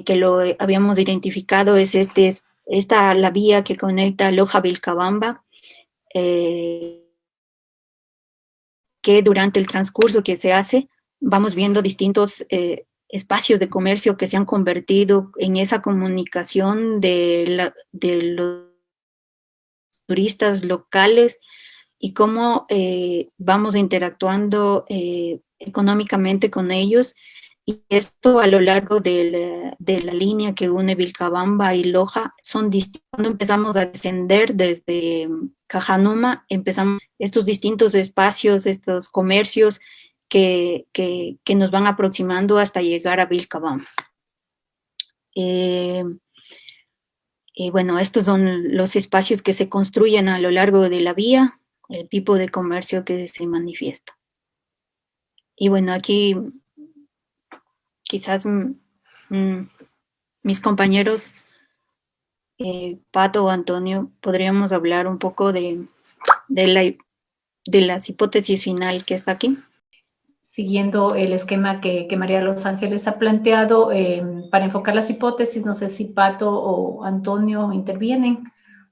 F: que lo habíamos identificado es la vía que conecta Loja a Vilcabamba, que durante el transcurso que se hace vamos viendo distintos espacios de comercio que se han convertido en esa comunicación de los turistas locales y cómo vamos interactuando económicamente con ellos. Y esto a lo largo de la línea que une Vilcabamba y Loja son distintos. Cuando empezamos a descender desde Cajanuma, empezamos estos distintos espacios, estos comercios que nos van aproximando hasta llegar a Vilcabamba. Y bueno, estos son los espacios que se construyen a lo largo de la vía, el tipo de comercio que se manifiesta. Y bueno, aquí quizás mis compañeros, Pato o Antonio, podríamos hablar un poco de las hipótesis final que está aquí.
A: Siguiendo el esquema que María de los Ángeles ha planteado, para enfocar las hipótesis, no sé si Pato o Antonio intervienen.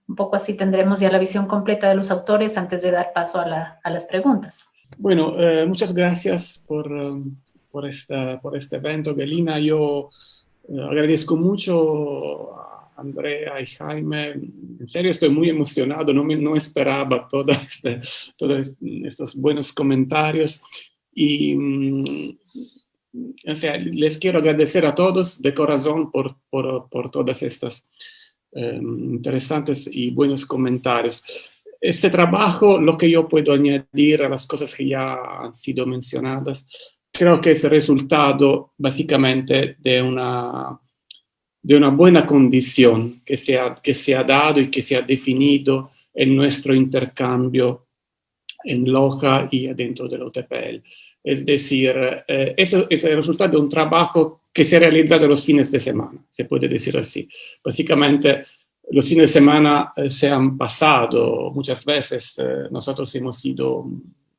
A: Un poco así tendremos ya la visión completa de los autores antes de dar paso a las preguntas.
G: Bueno, muchas gracias por este evento, Galina. Yo agradezco mucho a Andrea y Jaime. En serio, estoy muy emocionado. No esperaba todos estos buenos comentarios. Y o sea, les quiero agradecer a todos de corazón por todas estas interesantes y buenos comentarios. Este trabajo, lo que yo puedo añadir a las cosas que ya han sido mencionadas, creo que es el resultado básicamente de una buena condición que se ha dado y que se ha definido en nuestro intercambio en Loja y dentro del UTPL. Es decir, eso es el resultado de un trabajo que se ha realizado los fines de semana, se puede decir así. Básicamente, los fines de semana se han pasado muchas veces, nosotros hemos ido,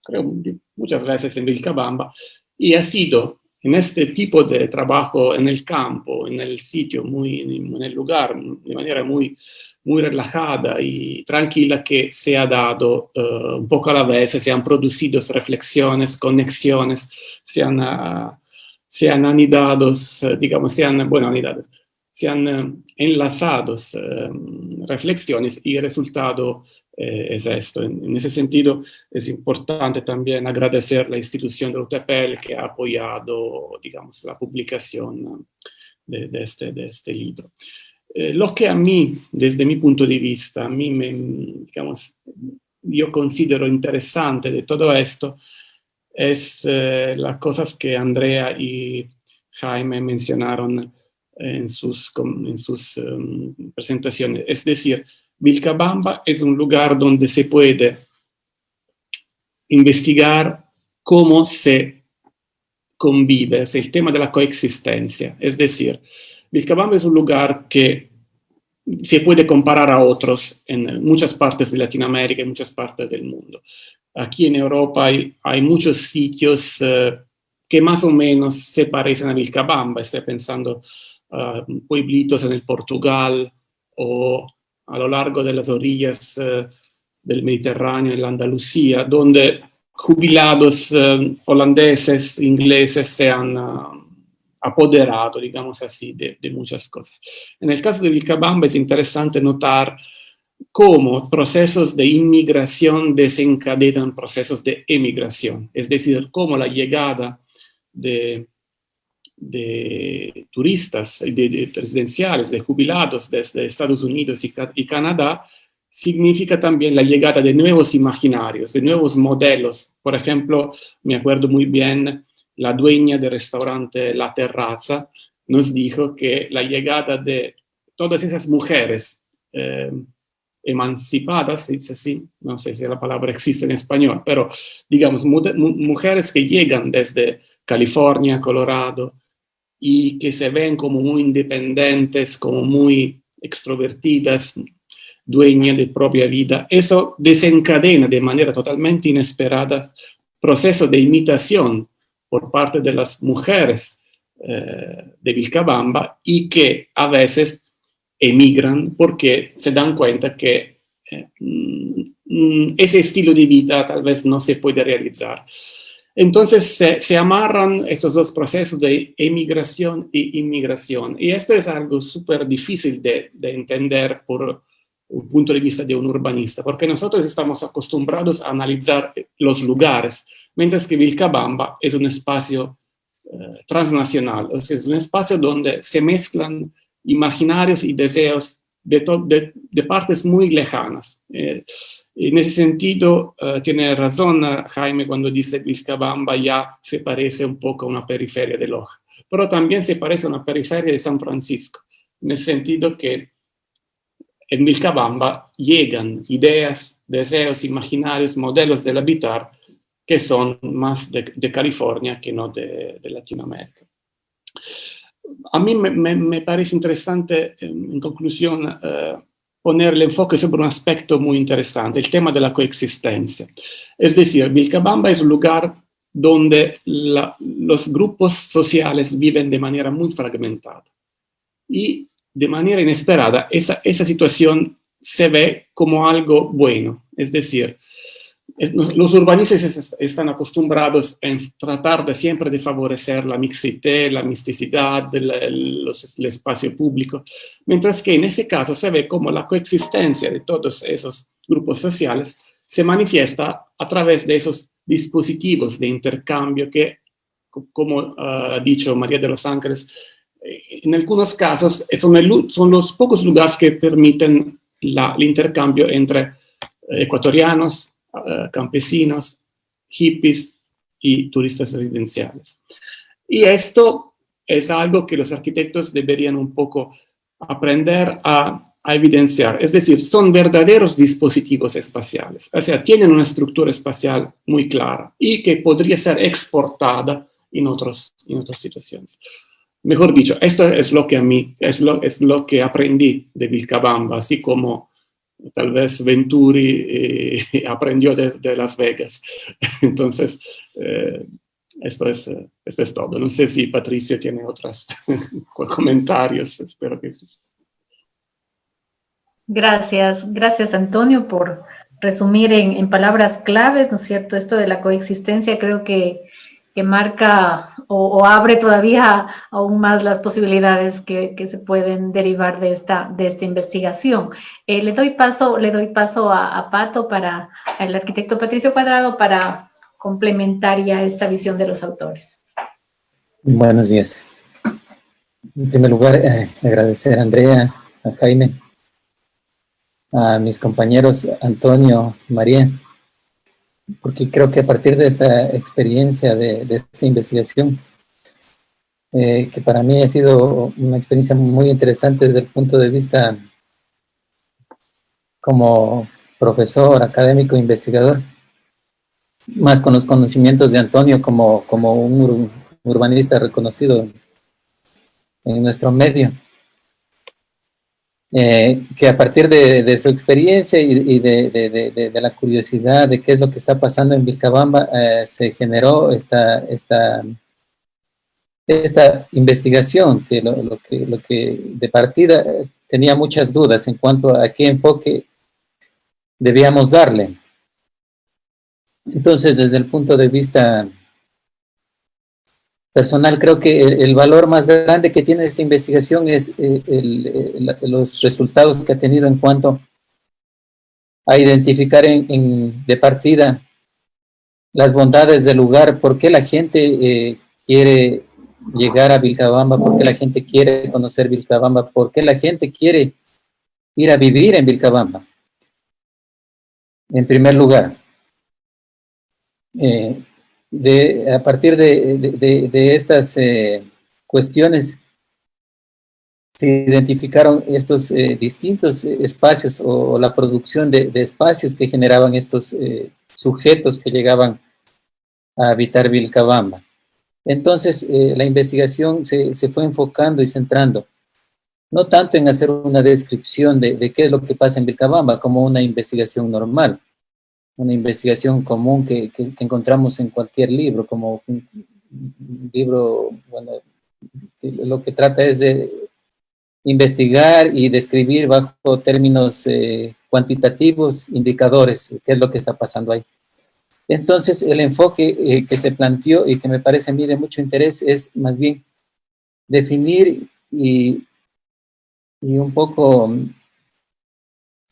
G: creo, muchas veces en Vilcabamba, y ha sido en este tipo de trabajo en el campo, en el sitio, en el lugar, de manera muy relajada y tranquila, que se ha dado un poco a la vez, se han producido reflexiones, conexiones, se han anidado, digamos, se han enlazado reflexiones y el resultado es esto. En ese sentido, es importante también agradecer la institución del UTPL que ha apoyado, digamos, la publicación de este libro. Lo que a mí, desde mi punto de vista, digamos, yo considero interesante de todo esto es las cosas que Andrea y Jaime mencionaron en sus presentaciones. Es decir, Vilcabamba es un lugar donde se puede investigar cómo se convive, es el tema de la coexistencia. Es decir, Vilcabamba es un lugar que se puede comparar a otros en muchas partes de Latinoamérica y muchas partes del mundo. Aquí en Europa hay muchos sitios que más o menos se parecen a Vilcabamba. Estoy pensando pueblitos en el Portugal o a lo largo de las orillas del Mediterráneo, en la Andalucía, donde jubilados holandeses, ingleses se han apoderado, digamos así, de muchas cosas. En el caso de Vilcabamba es interesante notar cómo procesos de inmigración desencadenan procesos de emigración, es decir, cómo la llegada de turistas, de residenciales, de jubilados desde Estados Unidos y Canadá, significa también la llegada de nuevos imaginarios, de nuevos modelos. Por ejemplo, me acuerdo muy bien, la dueña del restaurante La Terraza nos dijo que la llegada de todas esas mujeres emancipadas, dice así, no sé si la palabra existe en español, pero digamos, mujeres que llegan desde California, Colorado, y que se ven como muy independientes, como muy extrovertidas, dueñas de propia vida. Eso desencadena de manera totalmente inesperada proceso de imitación por parte de las mujeres de Vilcabamba y que a veces emigran porque se dan cuenta que ese estilo de vida tal vez no se puede realizar. Entonces se amarran esos dos procesos de emigración y inmigración. Y esto es algo súper difícil de entender por un punto de vista de un urbanista, porque nosotros estamos acostumbrados a analizar los lugares, mientras que Vilcabamba es un espacio transnacional, o sea, es un espacio donde se mezclan imaginarios y deseos de partes muy lejanas. En ese sentido, tiene razón Jaime cuando dice que Vilcabamba ya se parece un poco a una periferia de Loja, pero también se parece a una periferia de San Francisco, en el sentido que en Vilcabamba llegan ideas, deseos, imaginarios, modelos del habitar que son más de California que no de Latinoamérica. A mí me parece interesante, en conclusión, poner el enfoque sobre un aspecto muy interesante, el tema de la coexistencia. Es decir, Vilcabamba es un lugar donde los grupos sociales viven de manera muy fragmentada. Y de manera inesperada, esa situación se ve como algo bueno. Es decir, los urbanistas están acostumbrados a tratar siempre de favorecer la mixité, la misticidad, el espacio público, mientras que en ese caso se ve como la coexistencia de todos esos grupos sociales se manifiesta a través de esos dispositivos de intercambio que, como ha dicho María de los Ángeles, en algunos casos son los pocos lugares que permiten el intercambio entre ecuatorianos, campesinos, hippies y turistas residenciales. Y esto es algo que los arquitectos deberían un poco aprender a evidenciar. Es decir, son verdaderos dispositivos espaciales. O sea, tienen una estructura espacial muy clara y que podría ser exportada en otras situaciones. Mejor dicho, esto es lo que a mí, es lo que aprendí de Vilcabamba, así como tal vez Venturi aprendió de Las Vegas. Entonces, esto es todo. No sé si Patricio tiene otros comentarios, espero que sí.
A: Gracias Antonio por resumir en palabras claves, ¿no es cierto? Esto de la coexistencia creo que marca o abre todavía aún más las posibilidades que se pueden derivar de esta investigación. Le doy paso a Pato, al arquitecto Patricio Cuadrado, para complementar ya esta visión de los autores.
H: Buenos días. En primer lugar, agradecer a Andrea, a Jaime, a mis compañeros Antonio, María, porque creo que a partir de esa experiencia, de esa investigación, que para mí ha sido una experiencia muy interesante desde el punto de vista como profesor, académico, investigador, más con los conocimientos de Antonio como un urbanista reconocido en nuestro medio. Que a partir de su experiencia y de la curiosidad de qué es lo que está pasando en Vilcabamba, se generó esta investigación que lo que de partida tenía muchas dudas en cuanto a qué enfoque debíamos darle. Entonces, desde el punto de vista personal, creo que el valor más grande que tiene esta investigación es los resultados que ha tenido en cuanto a identificar de partida las bondades del lugar, por qué la gente quiere llegar a Vilcabamba, por qué la gente quiere conocer Vilcabamba, por qué la gente quiere ir a vivir en Vilcabamba. En primer lugar, a partir de estas cuestiones se identificaron estos distintos espacios o la producción de espacios que generaban estos sujetos que llegaban a habitar Vilcabamba. Entonces la investigación se fue enfocando y centrando no tanto en hacer una descripción de qué es lo que pasa en Vilcabamba como una investigación normal, una investigación común que encontramos en cualquier libro, como un libro, bueno, lo que trata es de investigar y describir bajo términos cuantitativos, indicadores, qué es lo que está pasando ahí. Entonces, el enfoque que se planteó y que me parece a mí de mucho interés es más bien definir y un poco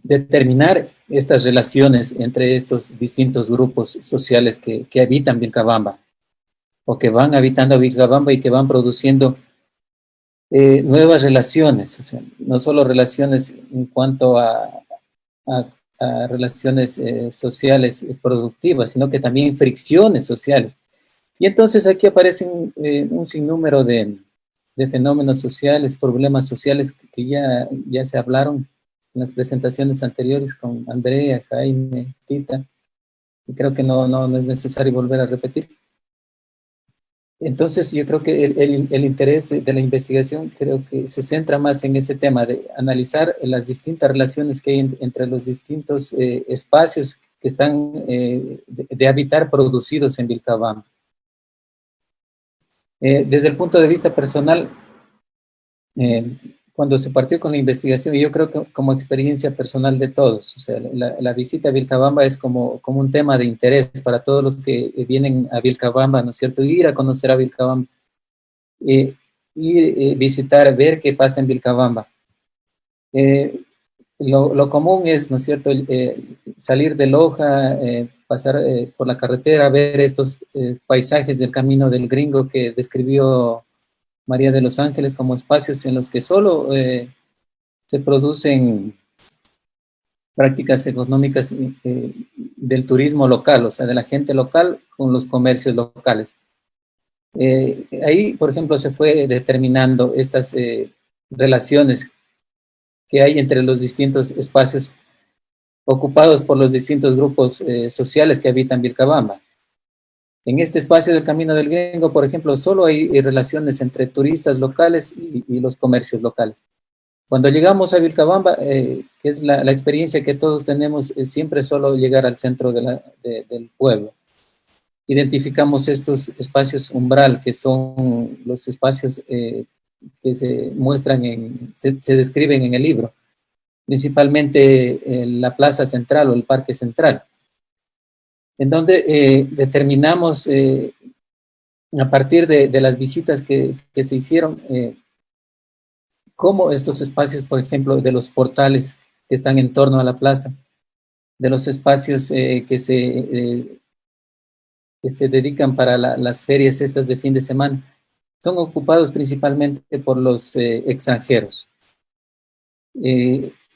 H: determinar estas relaciones entre estos distintos grupos sociales que habitan Vilcabamba o que van habitando Vilcabamba y que van produciendo nuevas relaciones, o sea, no solo relaciones en cuanto a relaciones sociales productivas, sino que también fricciones sociales. Y entonces aquí aparecen un sinnúmero de fenómenos sociales, problemas sociales que ya se hablaron en las presentaciones anteriores con Andrea, Jaime, Tita, y creo que no es necesario volver a repetir. Entonces yo creo que el interés de la investigación creo que se centra más en ese tema de analizar las distintas relaciones que hay entre los distintos espacios que están de habitar producidos en Vilcabamba. Desde el punto de vista personal, cuando se partió con la investigación, yo creo que como experiencia personal de todos, o sea, la visita a Vilcabamba es como un tema de interés para todos los que vienen a Vilcabamba, ¿no es cierto? Ir a conocer a Vilcabamba, visitar, ver qué pasa en Vilcabamba. Lo común es, ¿no es cierto?, salir de Loja, pasar por la carretera, ver estos paisajes del Camino del Gringo que describió María de los Ángeles como espacios en los que solo se producen prácticas económicas del turismo local, o sea, de la gente local con los comercios locales. Ahí, por ejemplo, se fue determinando estas relaciones que hay entre los distintos espacios ocupados por los distintos grupos sociales que habitan Vilcabamba. En este espacio del Camino del Gringo, por ejemplo, solo hay relaciones entre turistas locales y los comercios locales. Cuando llegamos a Vilcabamba, que es la experiencia que todos tenemos, es siempre solo llegar al centro del pueblo. Identificamos estos espacios umbral, que son los espacios que se muestran, se describen en el libro, principalmente la plaza central o el parque central, en donde determinamos a partir de las visitas que se hicieron, cómo estos espacios, por ejemplo, de los portales que están en torno a la plaza, de los espacios que se dedican para las ferias estas de fin de semana, son ocupados principalmente por los extranjeros.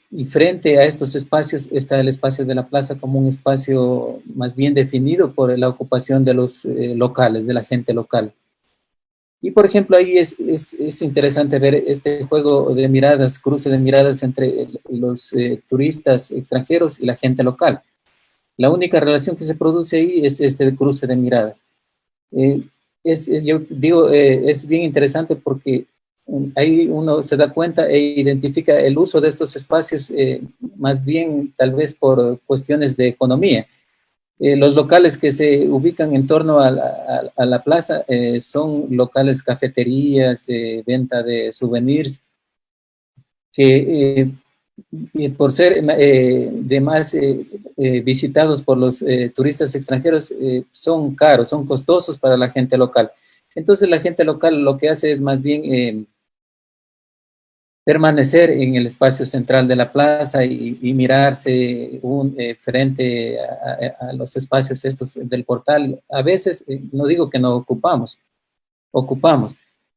H: Y frente a estos espacios está el espacio de la plaza como un espacio más bien definido por la ocupación de los locales, de la gente local. Y por ejemplo ahí es interesante ver este juego de miradas, cruce de miradas entre los turistas extranjeros y la gente local. La única relación que se produce ahí es este cruce de miradas. Yo digo, es bien interesante porque ahí uno se da cuenta e identifica el uso de estos espacios más bien tal vez por cuestiones de economía. Los locales que se ubican en torno a la plaza son locales cafeterías, venta de souvenirs, que por ser de más visitados por los turistas extranjeros, son caros, son costosos para la gente local. Entonces la gente local lo que hace es más bien permanecer en el espacio central de la plaza y mirarse frente a los espacios estos del portal. A veces, no digo que no ocupamos.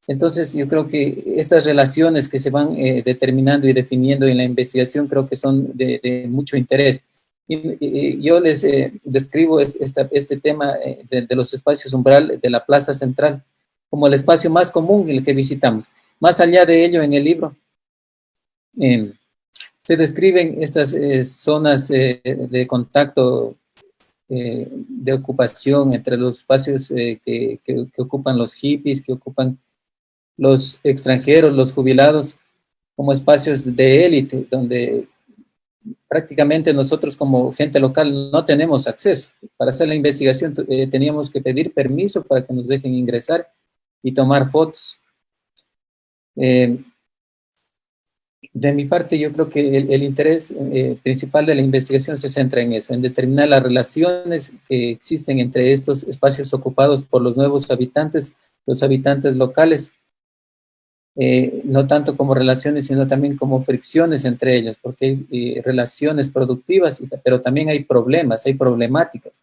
H: Entonces yo creo que estas relaciones que se van determinando y definiendo en la investigación creo que son de mucho interés. Y yo les describo este tema de los espacios umbral de la plaza central como el espacio más común el que visitamos. Más allá de ello, en el libro se describen estas zonas de contacto, de ocupación entre los espacios que ocupan los hippies, que ocupan los extranjeros, los jubilados, como espacios de élite, donde prácticamente nosotros como gente local no tenemos acceso. Para hacer la investigación teníamos que pedir permiso para que nos dejen ingresar y tomar fotos. de mi parte, yo creo que el interés principal de la investigación se centra en eso, en determinar las relaciones que existen entre estos espacios ocupados por los nuevos habitantes, los habitantes locales, no tanto como relaciones, sino también como fricciones entre ellos, porque hay relaciones productivas, pero también hay problemas, hay problemáticas.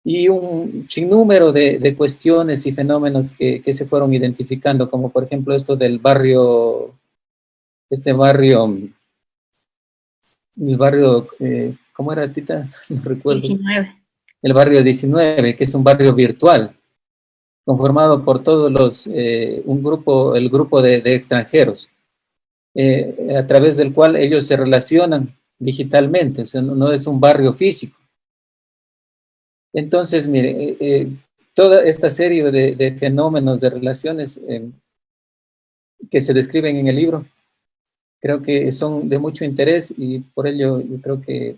H: Y un sinnúmero de cuestiones y fenómenos que se fueron identificando, como por ejemplo esto del barrio, el barrio, ¿cómo era, Tita? No recuerdo.
F: 19.
H: El barrio 19, que es un barrio virtual, conformado por todos el grupo de extranjeros, a través del cual ellos se relacionan digitalmente, o sea, no es un barrio físico. Entonces, mire, toda esta serie de fenómenos, de relaciones que se describen en el libro, creo que son de mucho interés y por ello yo creo que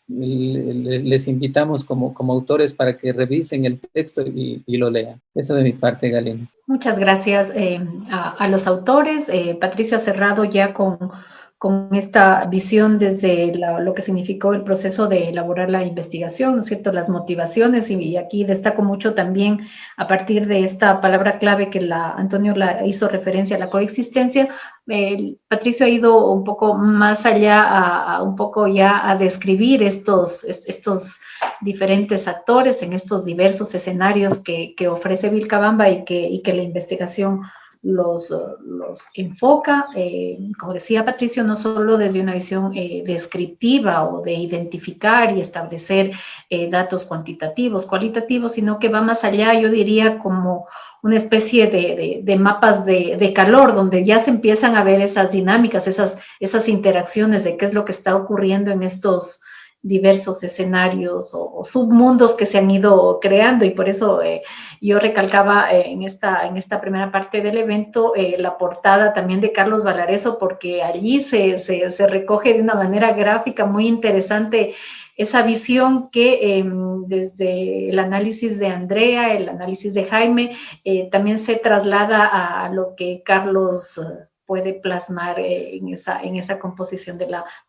H: les invitamos como autores para que revisen el texto y lo lean. Eso de mi parte, Galina.
A: Muchas gracias a los autores. Patricio ha cerrado ya con esta visión desde lo que significó el proceso de elaborar la investigación, ¿no es cierto?, las motivaciones, y aquí destaco mucho también a partir de esta palabra clave que Antonio hizo referencia a la coexistencia. Patricio ha ido un poco más allá, un poco ya a describir estos diferentes actores en estos diversos escenarios que ofrece Vilcabamba y que la investigación los enfoca, como decía Patricio, no solo desde una visión descriptiva o de identificar y establecer datos cuantitativos, cualitativos, sino que va más allá, yo diría, como una especie de mapas de calor, donde ya se empiezan a ver esas dinámicas, esas interacciones de qué es lo que está ocurriendo en estos diversos escenarios o submundos que se han ido creando, y por eso yo recalcaba en esta primera parte del evento la portada también de Carlos Valareso, porque allí se recoge de una manera gráfica muy interesante esa visión que desde el análisis de Andrea, el análisis de Jaime, también se traslada a lo que Carlos puede plasmar en esa composición de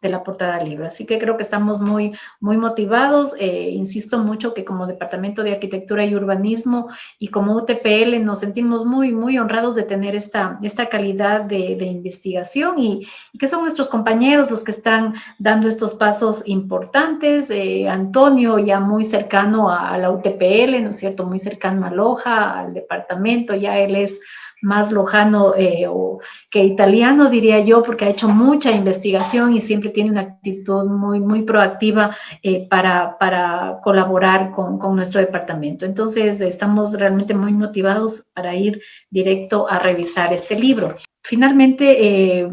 A: la portada del libro. Así que creo que estamos muy, muy motivados. Insisto mucho que como Departamento de Arquitectura y Urbanismo y como UTPL nos sentimos muy, muy honrados de tener esta calidad de investigación y que son nuestros compañeros los que están dando estos pasos importantes. Antonio, ya muy cercano a la UTPL, ¿no es cierto?, muy cercano a Loja, al departamento, ya él es más lojano que italiano, diría yo, porque ha hecho mucha investigación y siempre tiene una actitud muy, muy proactiva para colaborar con nuestro departamento. Entonces, estamos realmente muy motivados para ir directo a revisar este libro. Finalmente,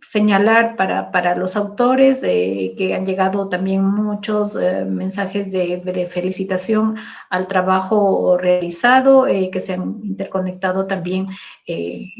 A: señalar para los autores que han llegado también muchos mensajes de felicitación al trabajo realizado, que se han interconectado también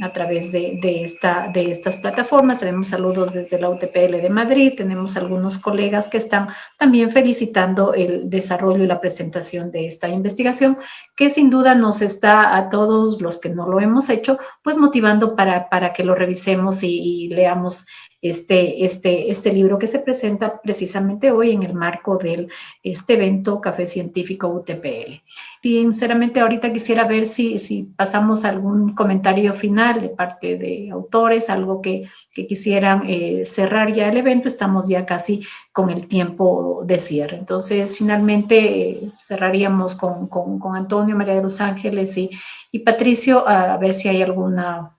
A: a través de estas plataformas. Tenemos saludos desde la UTPL de Madrid, tenemos algunos colegas que están también felicitando el desarrollo y la presentación de esta investigación, que sin duda nos está a todos los que no lo hemos hecho, pues motivando para que lo revisemos y leamos este libro que se presenta precisamente hoy en el marco de este evento Café Científico UTPL. Sinceramente, ahorita quisiera ver si pasamos algún comentario final de parte de autores, algo que quisieran cerrar ya el evento. Estamos ya casi con el tiempo de cierre. Entonces, finalmente cerraríamos con Antonio, María de los Ángeles y Patricio, a ver si hay alguna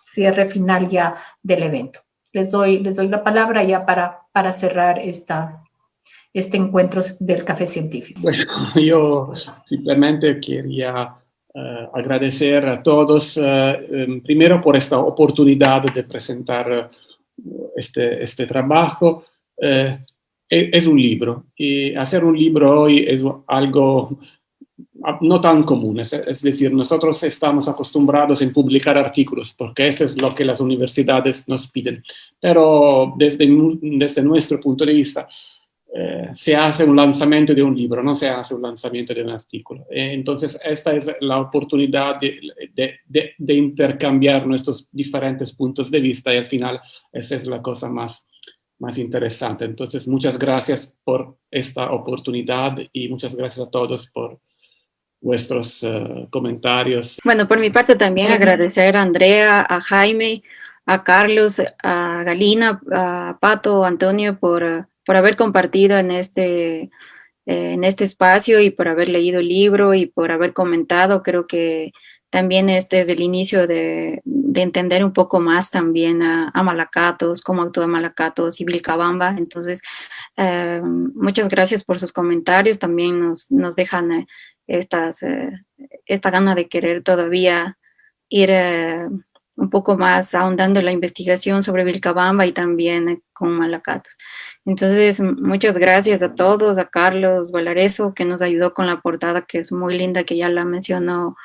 A: cierre final ya del evento. Les doy la palabra ya para cerrar este encuentro del Café Científico.
G: Bueno, yo simplemente quería agradecer a todos, primero por esta oportunidad de presentar este trabajo. Es un libro, y hacer un libro hoy es algo no tan común, es decir, nosotros estamos acostumbrados en publicar artículos porque eso es lo que las universidades nos piden, pero desde nuestro punto de vista se hace un lanzamiento de un libro, no se hace un lanzamiento de un artículo. Entonces, esta es la oportunidad de intercambiar nuestros diferentes puntos de vista y al final esa es la cosa más interesante. Entonces, muchas gracias por esta oportunidad y muchas gracias a todos por vuestros comentarios.
F: Bueno, por mi parte también agradecer a Andrea, a Jaime, a Carlos, a Galina, a Pato, Antonio por haber compartido en este espacio y por haber leído el libro y por haber comentado. Creo que también este es el inicio de entender un poco más también a Malacatos, cómo actúa Malacatos y Vilcabamba. Entonces, muchas gracias por sus comentarios. También nos dejan esta gana de querer todavía ir un poco más ahondando en la investigación sobre Vilcabamba y también con Malacatos. Entonces, muchas gracias a todos, a Carlos Valareso, que nos ayudó con la portada, que es muy linda, que ya la mencionó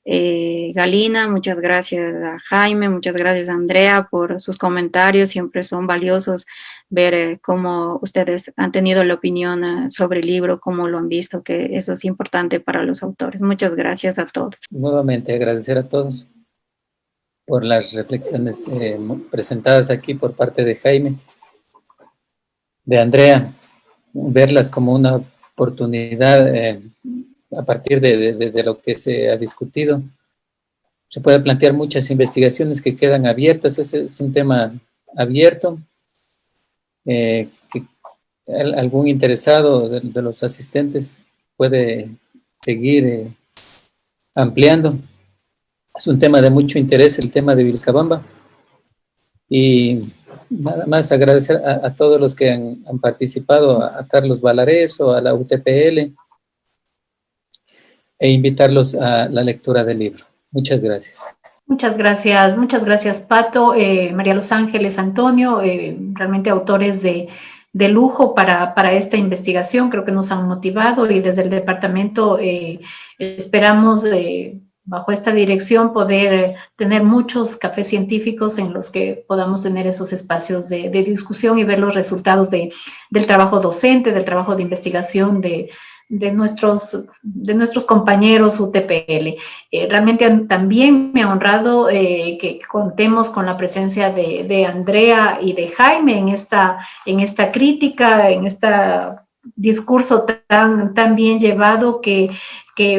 F: Galina. Muchas gracias a Jaime, muchas gracias a Andrea por sus comentarios. Siempre son valiosos ver cómo ustedes han tenido la opinión sobre el libro, cómo lo han visto, que eso es importante para los autores. Muchas gracias a todos.
H: Nuevamente agradecer a todos por las reflexiones presentadas aquí por parte de Jaime, de Andrea, verlas como una oportunidad a partir de lo que se ha discutido. Se puede plantear muchas investigaciones que quedan abiertas. Ese es un tema abierto, que algún interesado de los asistentes puede seguir ampliando. Es un tema de mucho interés, el tema de Vilcabamba. Y nada más agradecer a todos los que han participado, a Carlos Valareso, a la UTPL, e invitarlos a la lectura del libro. Muchas gracias.
A: Muchas gracias Pato, María Los Ángeles, Antonio, realmente autores de lujo para esta investigación. Creo que nos han motivado y desde el departamento esperamos bajo esta dirección poder tener muchos cafés científicos en los que podamos tener esos espacios de discusión y ver los resultados del trabajo docente, del trabajo de investigación de nuestros compañeros UTPL. Realmente también me ha honrado que contemos con la presencia de Andrea y de Jaime en esta crítica, en este discurso tan bien llevado que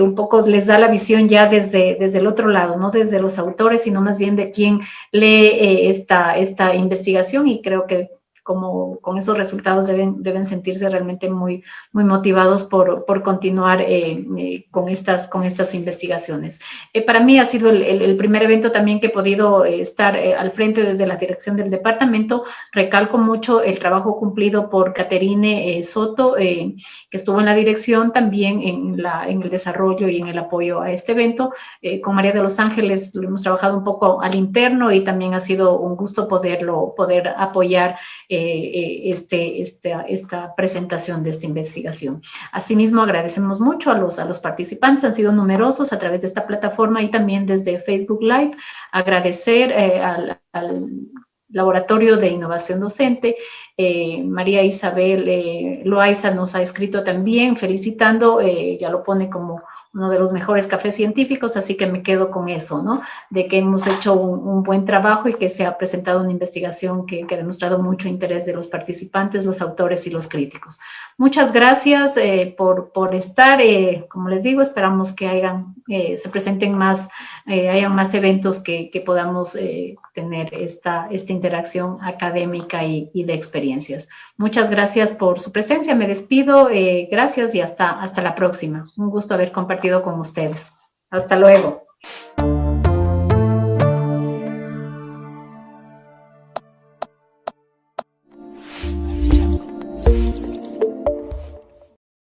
A: un poco les da la visión ya desde el otro lado, no desde los autores, sino más bien de quien lee esta investigación, y creo que como con esos resultados deben sentirse realmente muy motivados por continuar con estas investigaciones. Para mí ha sido el primer evento también que he podido estar al frente desde la dirección del departamento. Recalco mucho el trabajo cumplido por Caterine Soto, que estuvo en la dirección también en el desarrollo y en el apoyo a este evento. Con María de Los Ángeles lo hemos trabajado un poco al interno y también ha sido un gusto poder apoyar esta presentación de esta investigación. Asimismo, agradecemos mucho a los participantes, han sido numerosos a través de esta plataforma y también desde Facebook Live. Agradecer al Laboratorio de Innovación Docente. María Isabel Loaiza nos ha escrito también felicitando, ya lo pone como uno de los mejores cafés científicos, así que me quedo con eso, ¿no? De que hemos hecho un buen trabajo y que se ha presentado una investigación que ha demostrado mucho interés de los participantes, los autores y los críticos. Muchas gracias por estar. Como les digo, esperamos que se presenten hayan más eventos que podamos tener esta interacción académica y de experiencias. Muchas gracias por su presencia. Me despido. Gracias y hasta la próxima. Un gusto haber compartido con ustedes. Hasta luego.